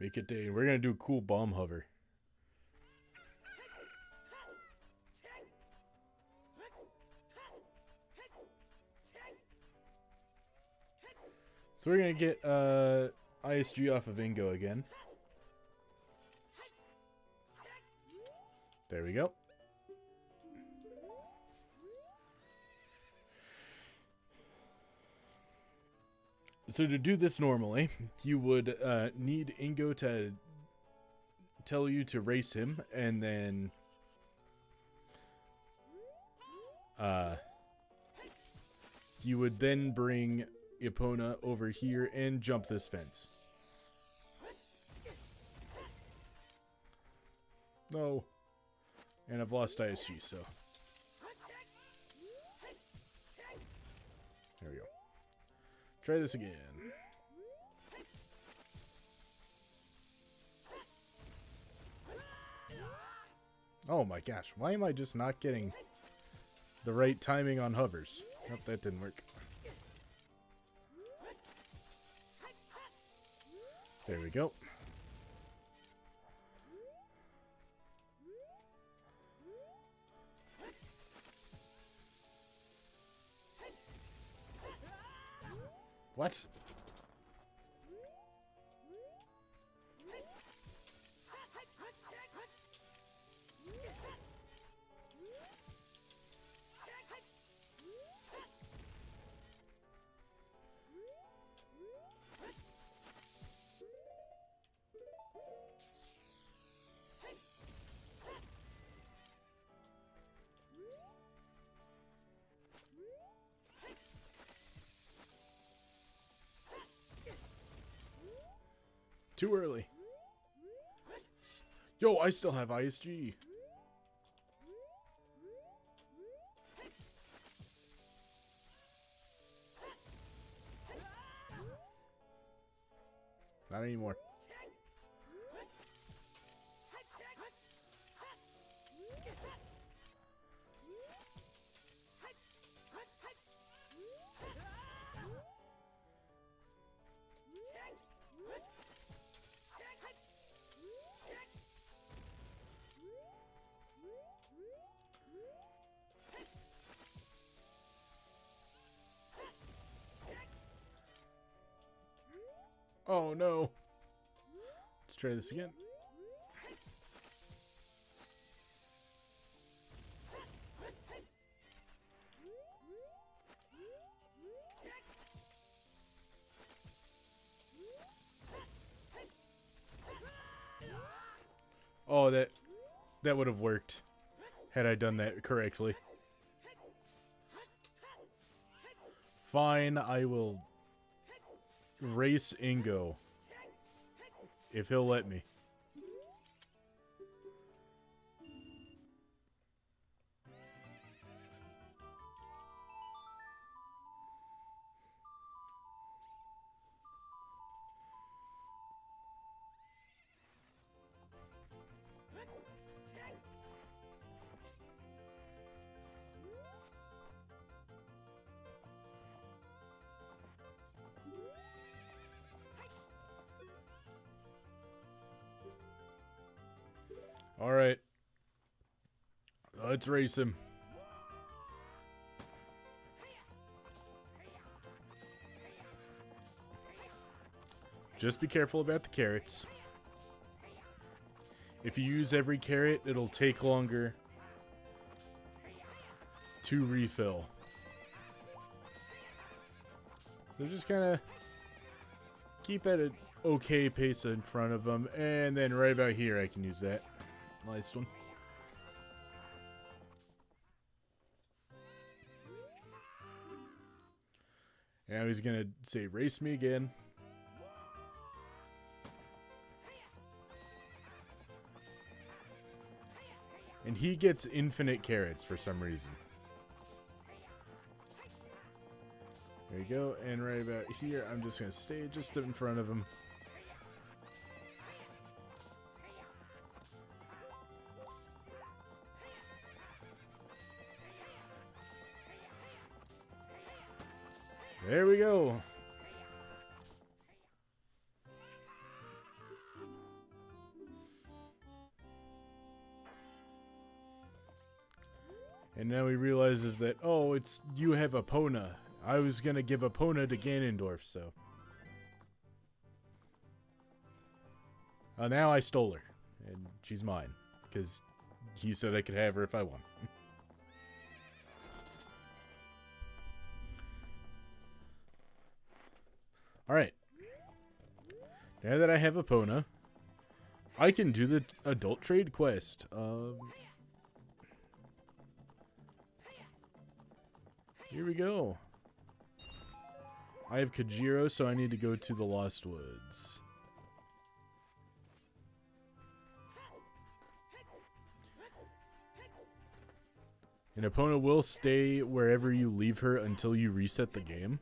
Make it day. We're gonna do a cool bomb hover. So we're gonna get ISG off of Ingo again. There we go. So to do this normally, you would need Ingo to tell you to race him, and then you would then bring Epona over here and jump this fence. No. And I've lost ISG, so. There we go. Try this again. Oh my gosh, why am I just not getting the right timing on hovers? Nope, that didn't work. There we go. What? Too early. Yo, I still have ISG. Not anymore. Oh no. Let's try this again. Oh, that would have worked had I done that correctly. Fine, I will race Ingo if he'll let me. All right. Let's race him. Just be careful about the carrots. If you use every carrot, it'll take longer to refill. So just kind of keep at an okay pace in front of them, and then right about here I can use that last one. Now he's gonna say race me again. And he gets infinite carrots for some reason. There you go, and right about here I'm just gonna stay just in front of him. There we go. And now he realizes that, oh, you have Epona. I was going to give Epona to Ganondorf, so. Now I stole her. And she's mine. Because he said I could have her if I want. Alright. Now that I have Epona, I can do the adult trade quest. Here we go. I have Kajiro, so I need to go to the Lost Woods. And Epona will stay wherever you leave her until you reset the game.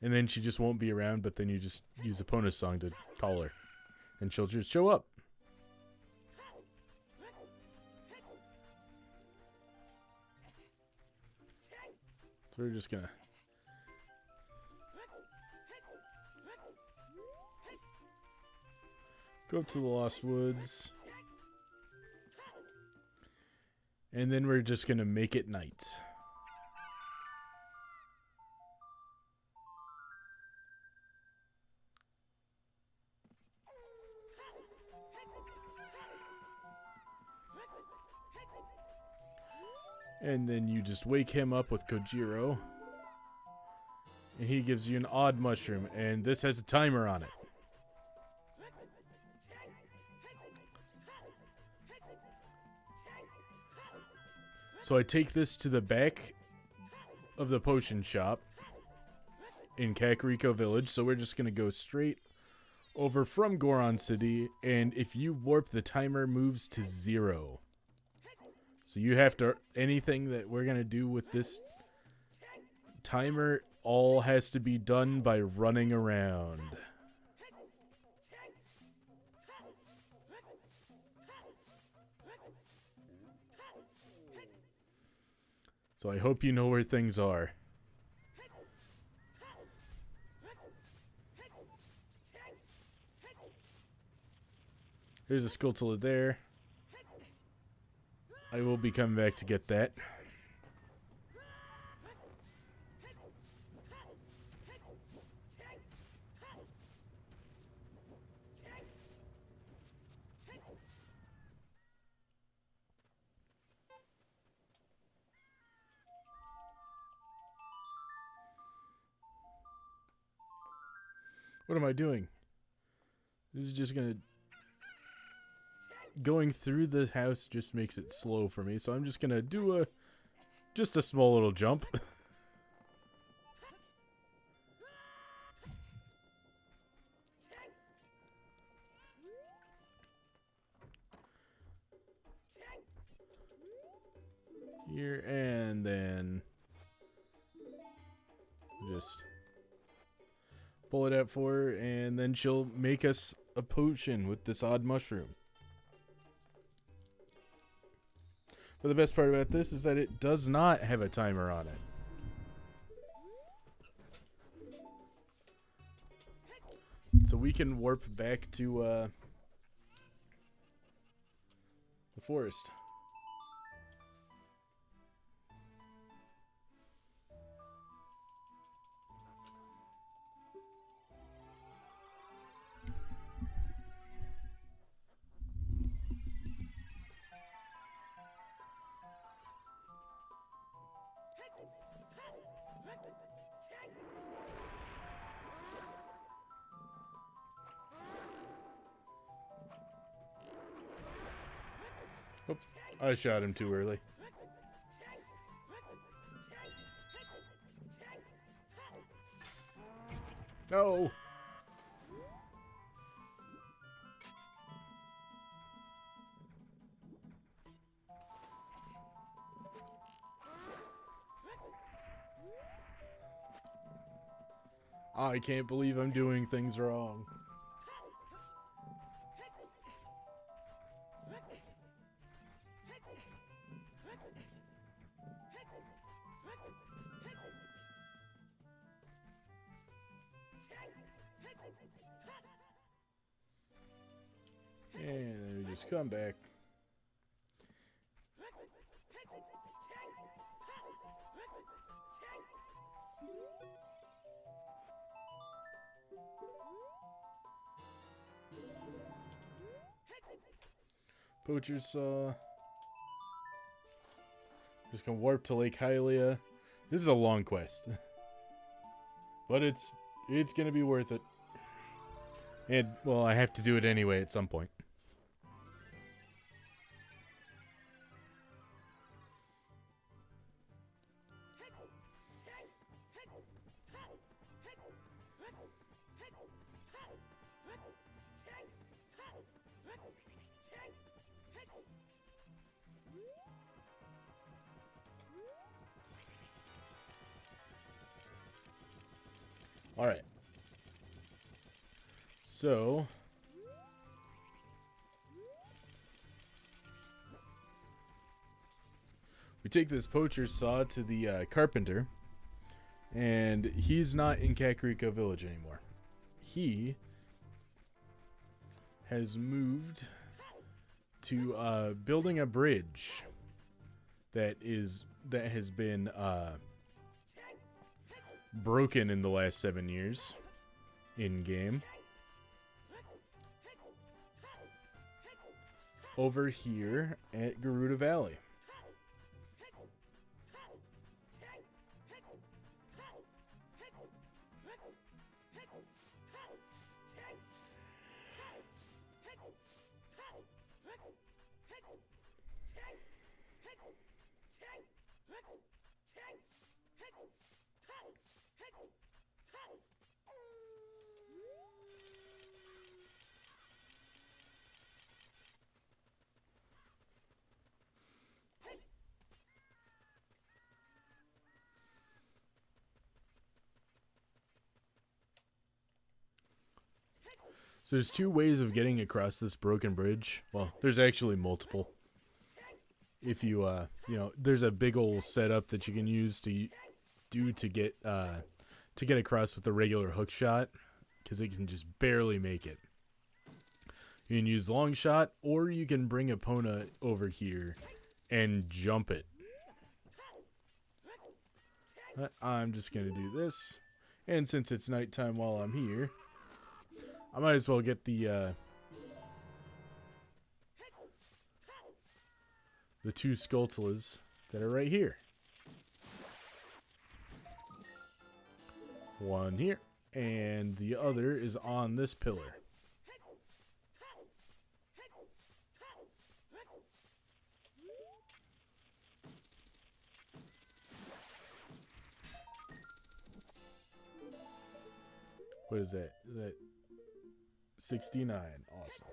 And then she just won't be around, but then you just use Epona's song to call her. And she'll just show up. So we're just gonna... go up to the Lost Woods. And then we're just gonna make it night. And then you just wake him up with Kojiro. And he gives you an odd mushroom. And this has a timer on it. So I take this to the back of the potion shop in Kakariko Village. So we're just going to go straight over from Goron City. And if you warp, the timer moves to 0. So you have to, anything that we're going to do with this timer all has to be done by running around. So I hope you know where things are. Here's a Skulltula there. I will be coming back to get that. What am I doing? This is just gonna... Going through the house just makes it slow for me, so I'm just gonna do just a small little jump. Here, and then just pull it out for her, and then she'll make us a potion with this odd mushroom. But the best part about this is that it does not have a timer on it. So we can warp back to the forest. Oops, I shot him too early. No! I can't believe I'm doing things wrong. poachers, come back. Poacher saw. Just gonna warp to Lake Hylia. This is a long quest. But it's gonna be worth it. And, well, I have to do it anyway at some point. Alright. So, we take this poacher saw to the carpenter, and he's not in Kakariko Village anymore. He has moved to building a bridge that has been broken in the last 7 years in game. Over here at Garuda Valley. So there's two ways of getting across this broken bridge. Well, there's actually multiple. If you, there's a big old setup that you can use to get across with the regular hook shot, because it can just barely make it. You can use long shot, or you can bring Epona over here and jump it. But I'm just gonna do this, and since it's nighttime while I'm here, I might as well get the two Skulltulas that are right here. One here, and the other is on this pillar. What is that? Is that 69? Awesome.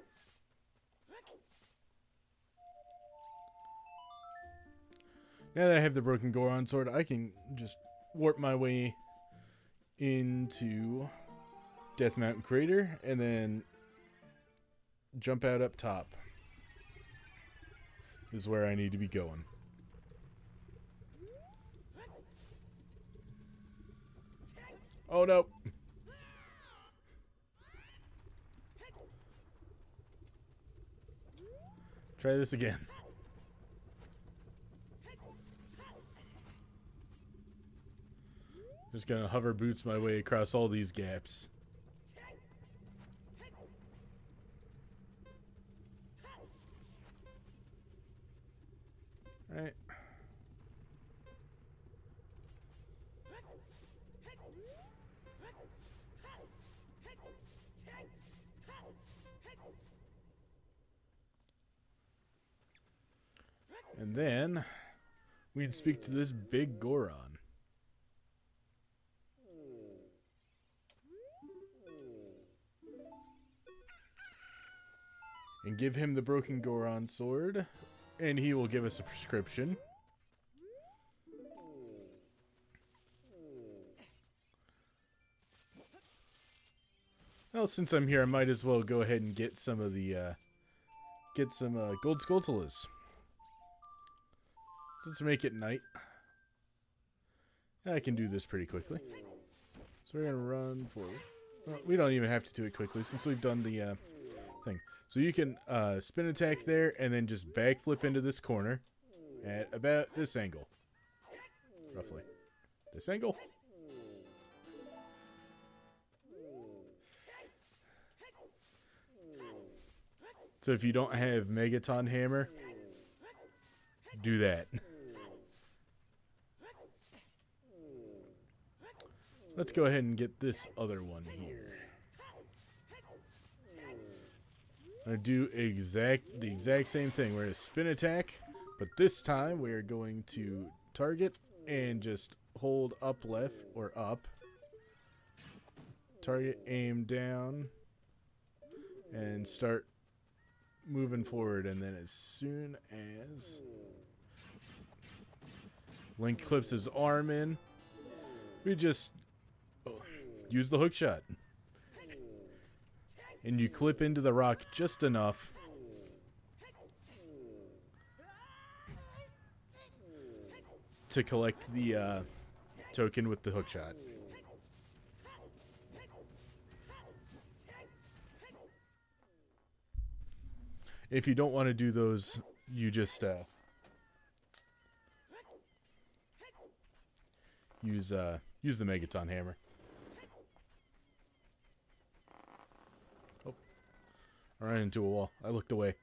Now that I have the broken Goron sword, I can just warp my way into Death Mountain Crater and then jump out up top. This is where I need to be going. Oh no! Try this again. Just gonna hover boots my way across all these gaps. All right. And then we'd speak to this big Goron. And give him the broken Goron sword, and he will give us a prescription. Well, since I'm here, I might as well go ahead and get some of the gold Skulltulas. Let's make it night. I can do this pretty quickly. So we're gonna run forward. Well, we don't even have to do it quickly since we've done the thing. So you can spin attack there and then just backflip into this corner at about this angle. Roughly. This angle? So if you don't have Megaton Hammer, do that. Let's go ahead and get this other one here. I'm going to do the exact same thing. We're going to spin attack, but this time we are going to target and just hold up left or up. Target, aim down, and start moving forward. And then as soon as Link clips his arm in, we just use the hook shot. And you clip into the rock just enough to collect the token with the hook shot. If you don't want to do those, you just use the Megaton Hammer. Oh, I ran into a wall. I looked away.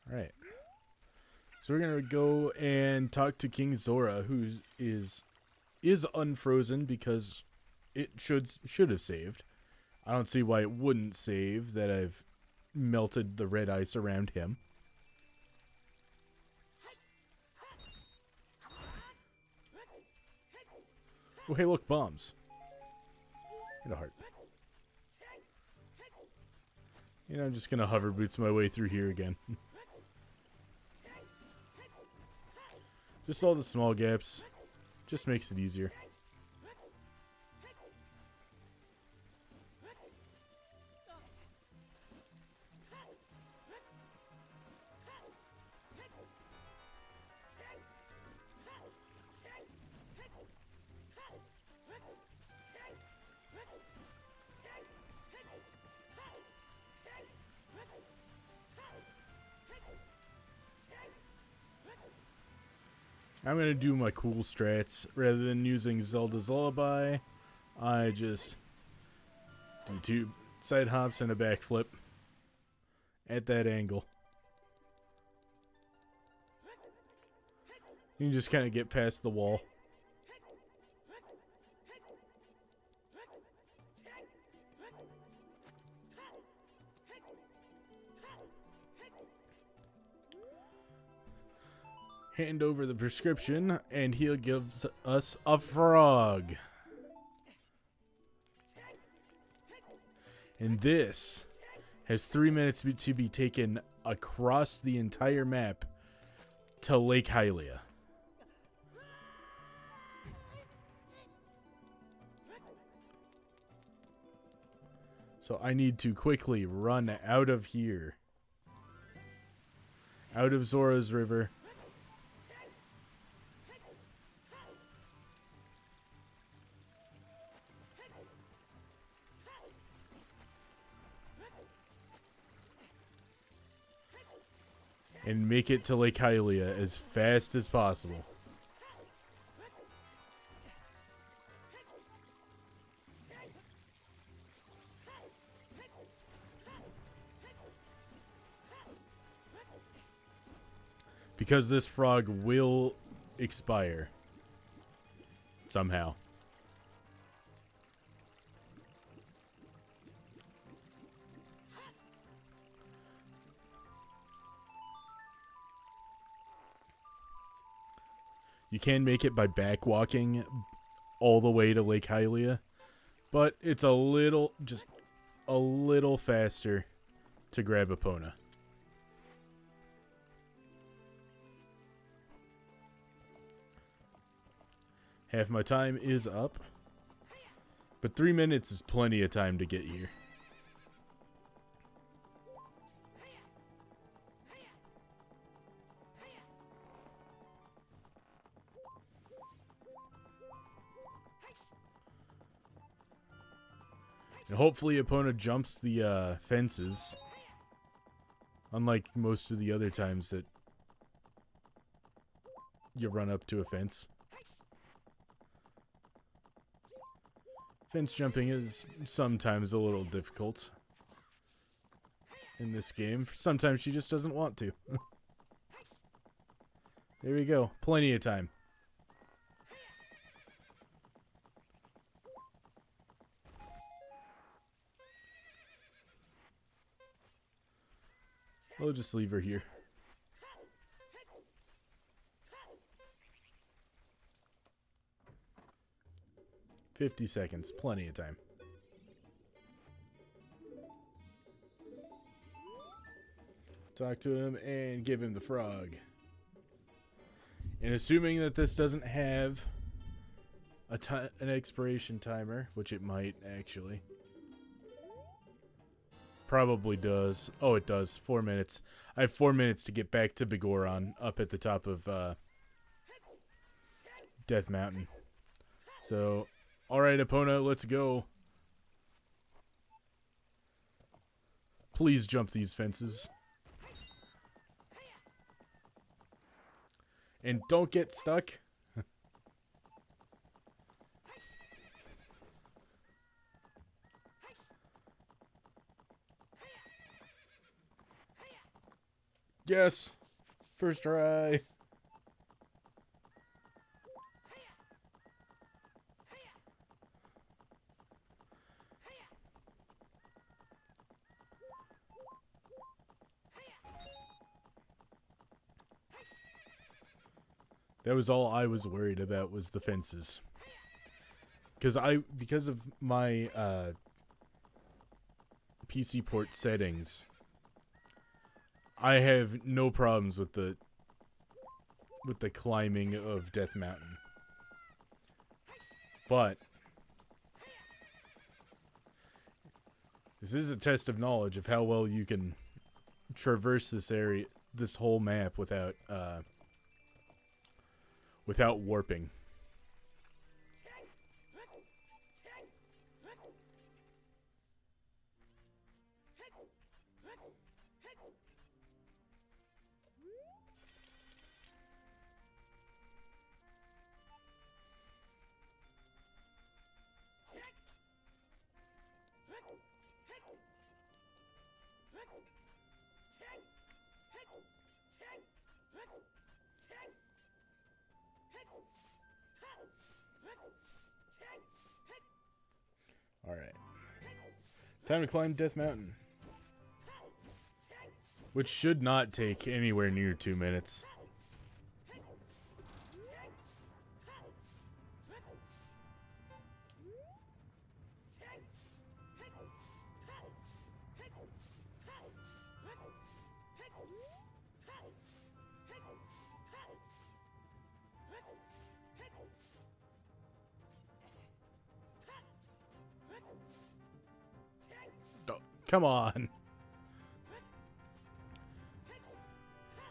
Alright. So we're gonna go and talk to King Zora, who is unfrozen because it should have saved. I don't see why it wouldn't save that I've melted the red ice around him. Oh, hey, look, bombs. Hit a heart. You know, I'm just gonna hover boots my way through here again. Just all the small gaps. Just makes it easier. I'm going to do my cool strats. Rather than using Zelda's Lullaby, I just do 2 side hops and a backflip at that angle. You can just kind of get past the wall. Hand over the prescription, and he'll give us a frog. And this has 3 minutes to be taken across the entire map to Lake Hylia. So I need to quickly run out of here. Out of Zora's River. And make it to Lake Hylia as fast as possible. Because this frog will expire. Somehow. You can make it by backwalking all the way to Lake Hylia, but it's just a little faster to grab Epona. Half my time is up. But 3 minutes is plenty of time to get here. And hopefully Epona jumps the fences. Unlike most of the other times that you run up to a fence. Fence jumping is sometimes a little difficult in this game. Sometimes she just doesn't want to. There we go. Plenty of time. We'll just leave her here. $50 seconds. Plenty of time. Talk to him and give him the frog. And assuming that this doesn't have an expiration timer, which it might actually. Probably does. Oh, it does. 4 minutes. I have 4 minutes to get back to Bigoron up at the top of Death Mountain. So, alright, Epona, let's go. Please jump these fences. And don't get stuck. Yes. First try. That was all I was worried about, was the fences. Because of my PC port settings, I have no problems with the climbing of Death Mountain. But this is a test of knowledge of how well you can traverse this area, this whole map without warping. Alright. Time to climb Death Mountain. Which should not take anywhere near 2 minutes. Come on.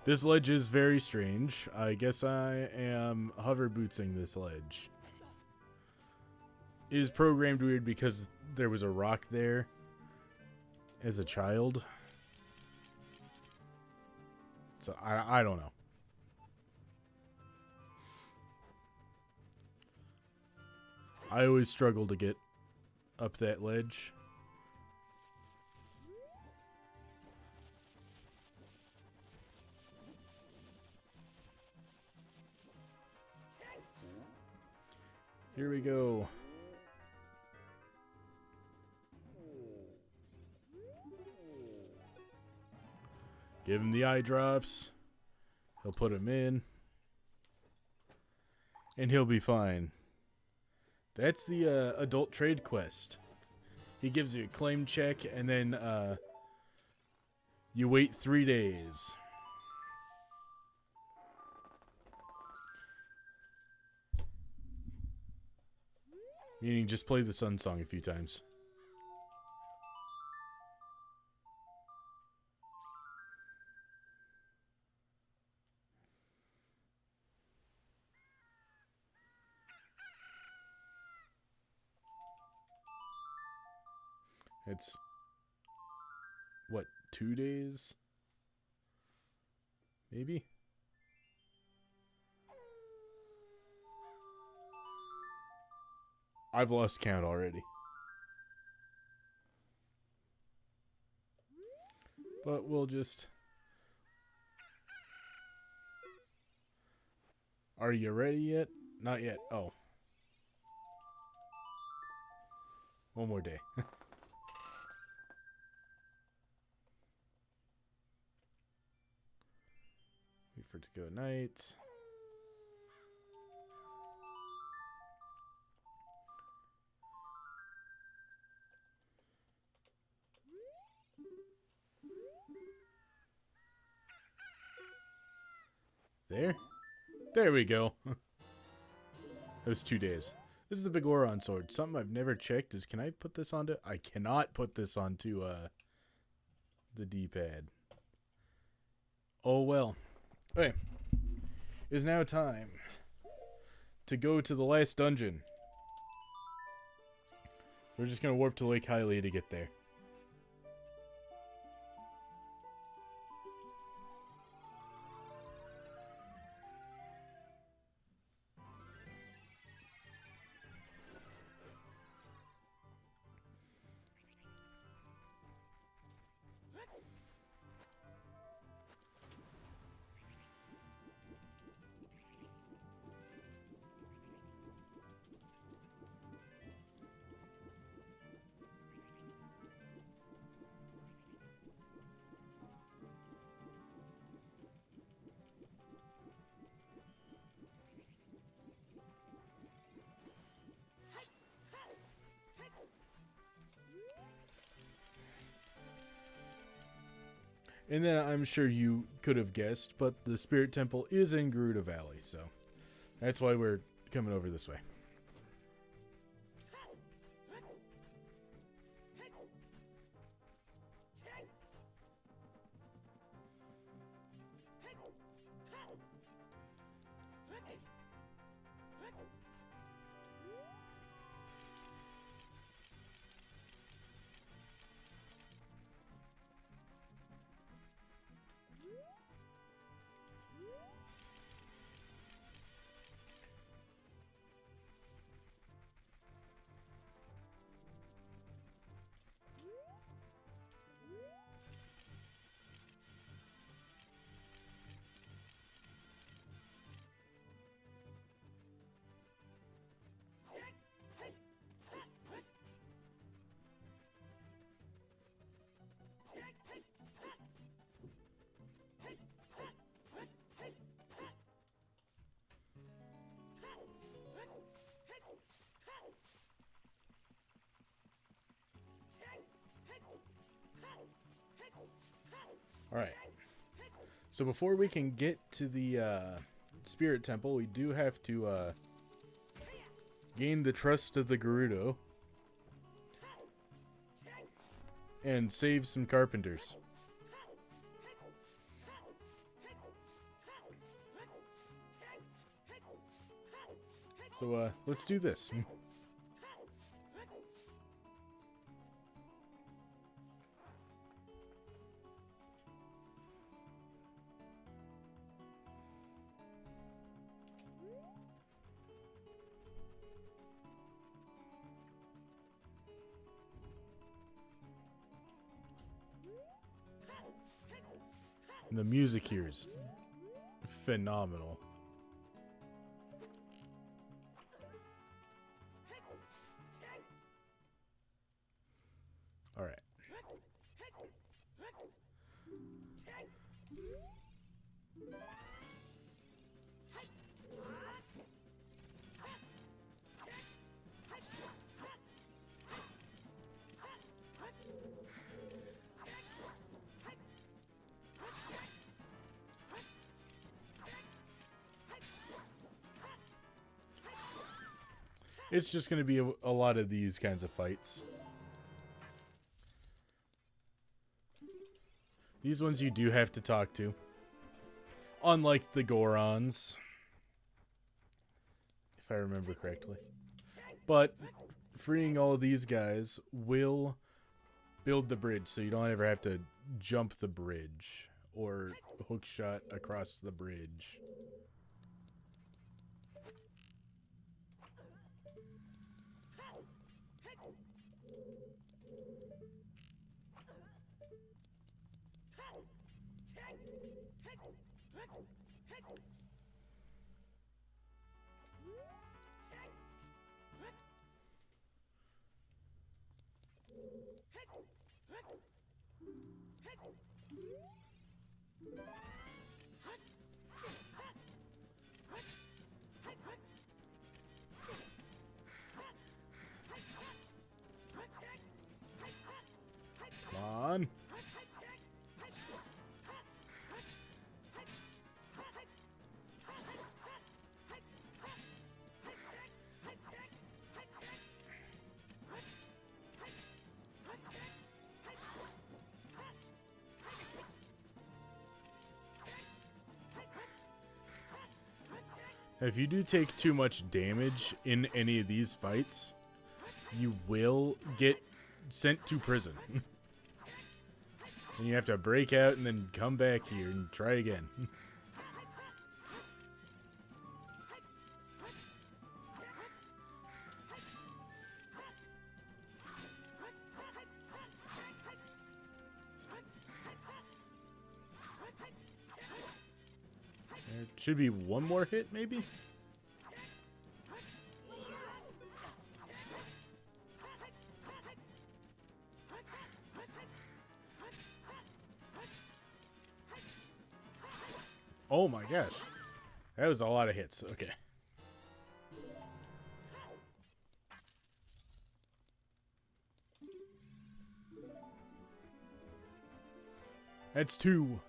This ledge is very strange. I guess I am hover bootsing this ledge. It is programmed weird because there was a rock there as a child. So I don't know. I always struggle to get up that ledge. Here we go. Give him the eye drops. He'll put him in. And he'll be fine. That's the adult trade quest. He gives you a claim check and then you wait 3 days. Meaning just play the Sun Song a few times. It's, what, 2 days? Maybe? I've lost count already. But we'll just... Are you ready yet? Not yet. Oh. One more day. Wait for it to go night. There we go. It was 2 days. This is the big Oron sword. Something I've never checked is, can I put this onto... I cannot put this onto the D-pad. Oh well. Okay. It is now time to go to the last dungeon. We're just going to warp to Lake Hylia to get there. And then I'm sure you could have guessed, but the Spirit Temple is in Gerudo Valley, so that's why we're coming over this way. Alright. So before we can get to the Spirit Temple, we do have to gain the trust of the Gerudo and save some carpenters. So let's do this. And the music here is phenomenal. All right. It's just going to be a lot of these kinds of fights. These ones you do have to talk to. Unlike the Gorons. If I remember correctly. But freeing all of these guys will build the bridge, so you don't ever have to jump the bridge or hookshot across the bridge. Come on. If you do take too much damage in any of these fights, you will get sent to prison. And you have to break out and then come back here and try again. There should be one more hit, maybe? Oh my gosh. That was a lot of hits. Okay. That's 2.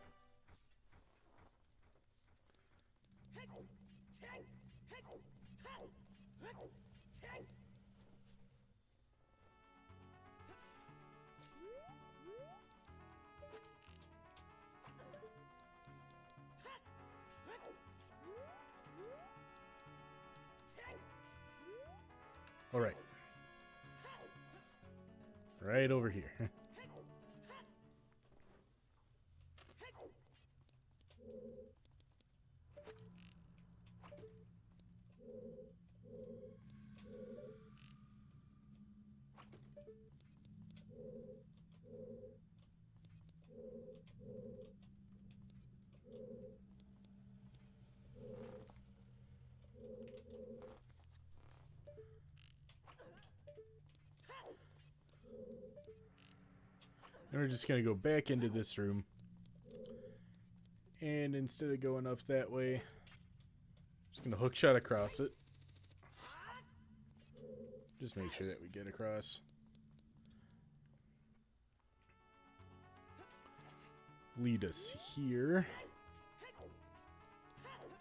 All right. Right over here. And we're just going to go back into this room. And instead of going up that way, just going to hookshot across it. Just make sure that we get across. Lead us here.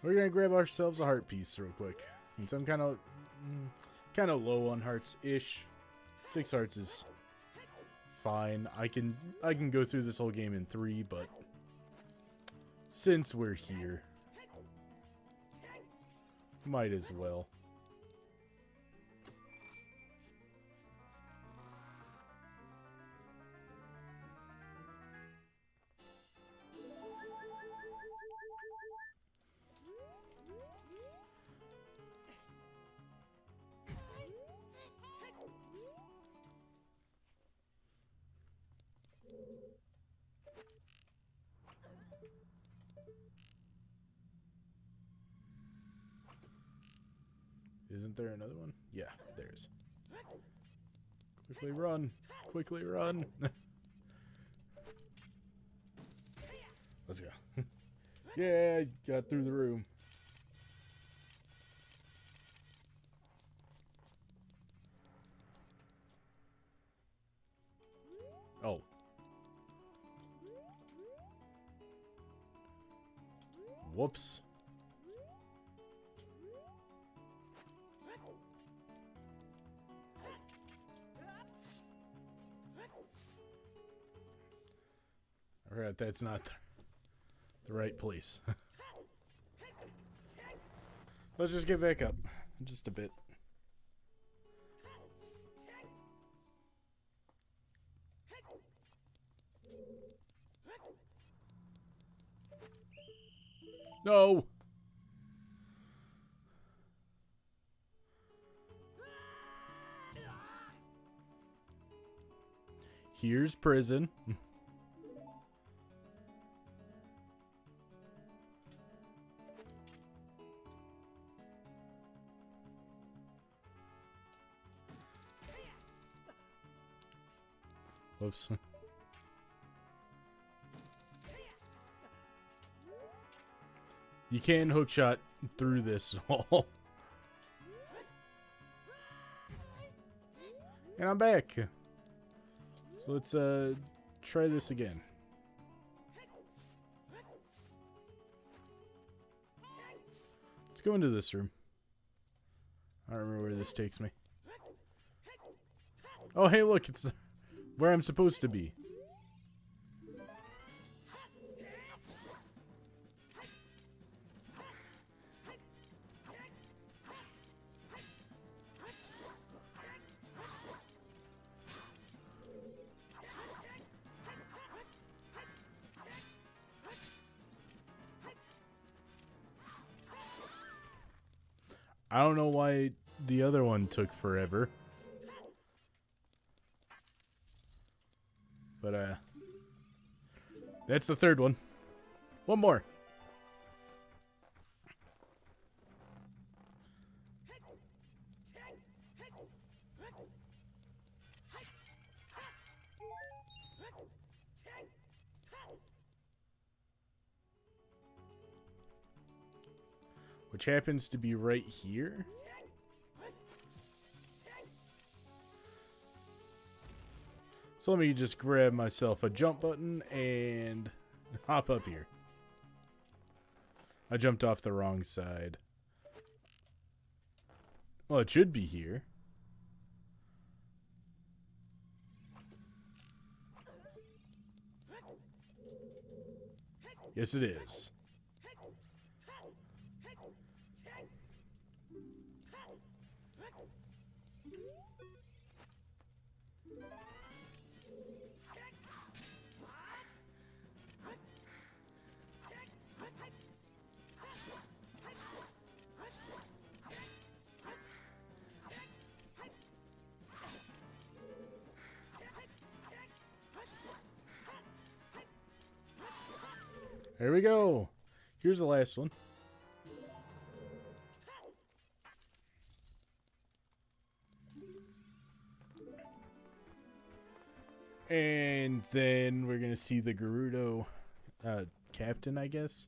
We're going to grab ourselves a heart piece real quick. Since I'm kind of low on hearts-ish. 6 hearts is fine. I can go through this whole game in 3, but since we're here, might as well. Isn't there another one? Yeah, there's. Quickly run! Quickly run! Let's go. Yeah, got through the room. Oh. Whoops. Forgot that's not the right place. Let's just get back up. Just a bit. No! Here's prison. Whoops. You can hookshot through this wall. And I'm back. So let's try this again. Let's go into this room. I don't remember where this takes me. Oh, hey, look, it's where I'm supposed to be. I don't know why the other one took forever. But, that's the third one. One more. Which happens to be right here. So let me just grab myself a jump button and hop up here. I jumped off the wrong side. Well, it should be here. Yes, it is. There we go. Here's the last one. And then we're going to see the Gerudo captain, I guess.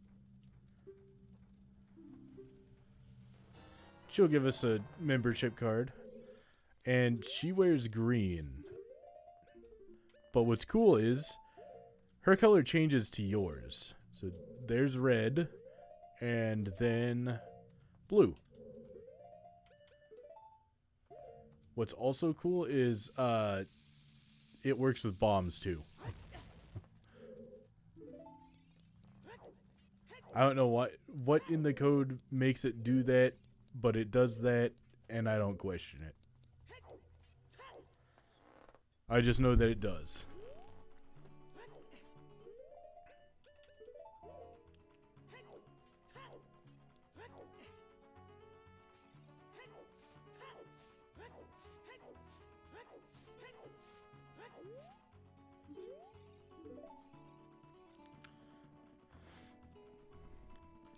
She'll give us a membership card. And she wears green. But what's cool is her color changes to yours. So there's red, and then blue. What's also cool is it works with bombs too. I don't know what in the code makes it do that, but it does that, and I don't question it. I just know that it does.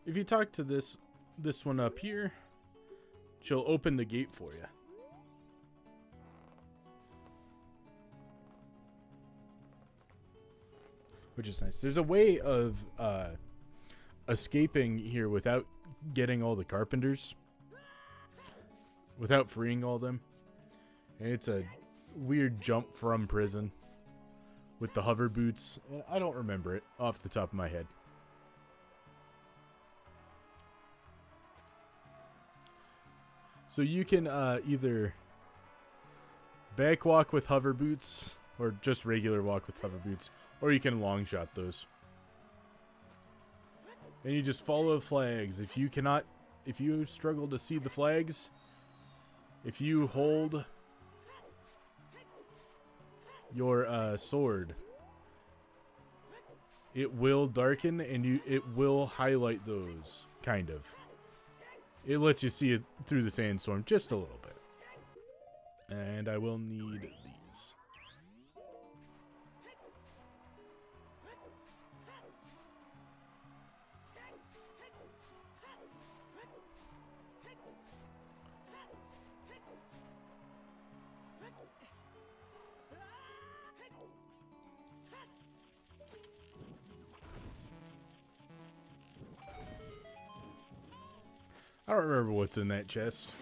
If you talk to this one up here, she'll open the gate for you. Which is nice. There's a way of escaping here without getting all the carpenters. Without freeing all them. And it's a weird jump from prison. With the hover boots. I don't remember it off the top of my head. So you can either backwalk with hover boots, or just regular walk with hover boots, Or you can long shot those. And you just follow the flags. If you struggle to see the flags, if you hold your sword, it will darken and it will highlight those, kind of. It lets you see it through the sandstorm just a little bit. And I will need these. I don't remember what's in that chest.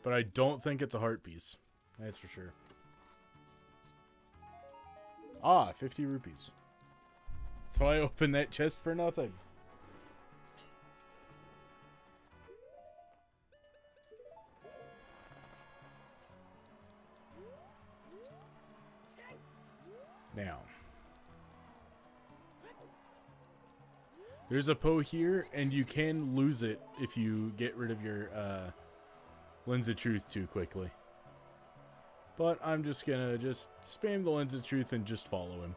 But I don't think it's a heart piece. That's for sure. Ah, 50 rupees. So I opened that chest for nothing. Now. There's a Poe here, and you can lose it if you get rid of your Lens of Truth too quickly. But I'm just gonna spam the Lens of Truth and just follow him.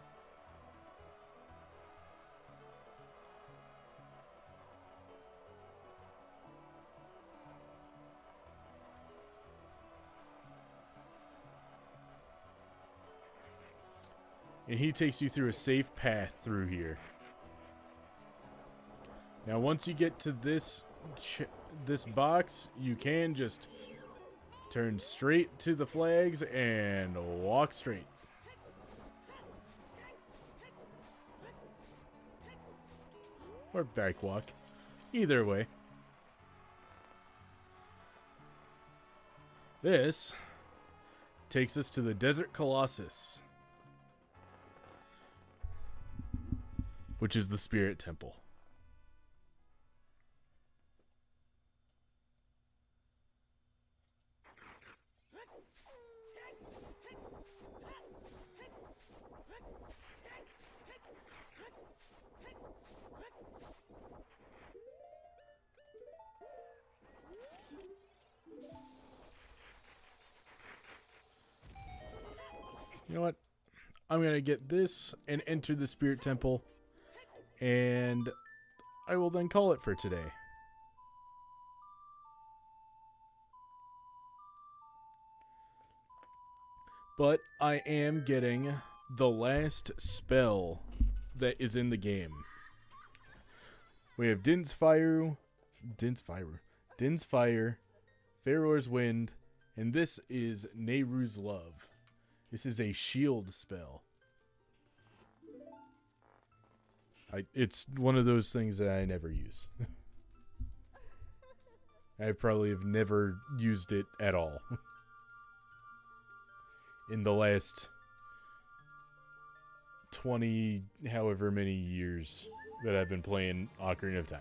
And he takes you through a safe path through here. Now, once you get to this box, you can just turn straight to the flags and walk straight. Or back walk. Either way. This takes us to the Desert Colossus, which is the Spirit Temple. You know what? I'm going to get this and enter the Spirit Temple, and I will then call it for today. But I am getting the last spell that is in the game. We have Din's Fire, Pharaoh's Wind, and this is Nehru's Love. This is a shield spell. It's one of those things that I never use. I probably have never used it at all. In the last 20, however many years that I've been playing Ocarina of Time.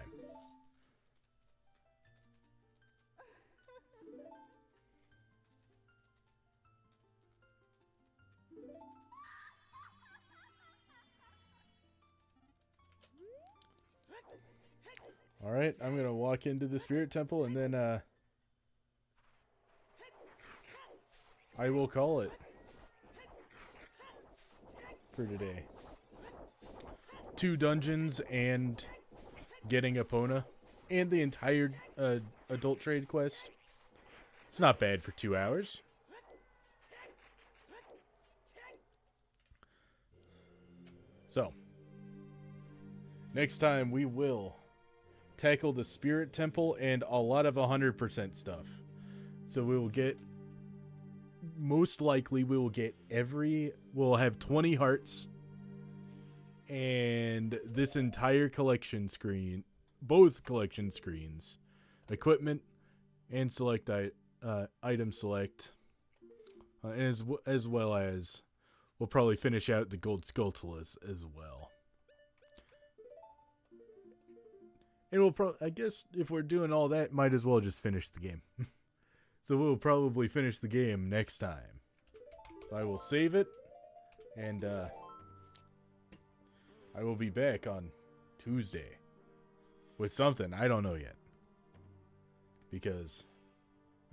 Alright, I'm going to walk into the Spirit Temple and then I will call it for today. 2 dungeons and getting Epona and the entire adult trade quest. It's not bad for 2 hours. So, next time we will tackle the Spirit Temple and a lot of 100% stuff. So we will get, most likely we will get we'll have 20 hearts and this entire collection screen, both collection screens, equipment and select item select, as well as we'll probably finish out the gold Skulltulas as well. And we'll I guess if we're doing all that, might as well just finish the game. So we'll probably finish the game next time. I will save it, and I will be back on Tuesday with something. I don't know yet. Because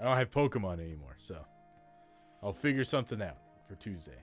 I don't have Pokemon anymore, so I'll figure something out for Tuesday.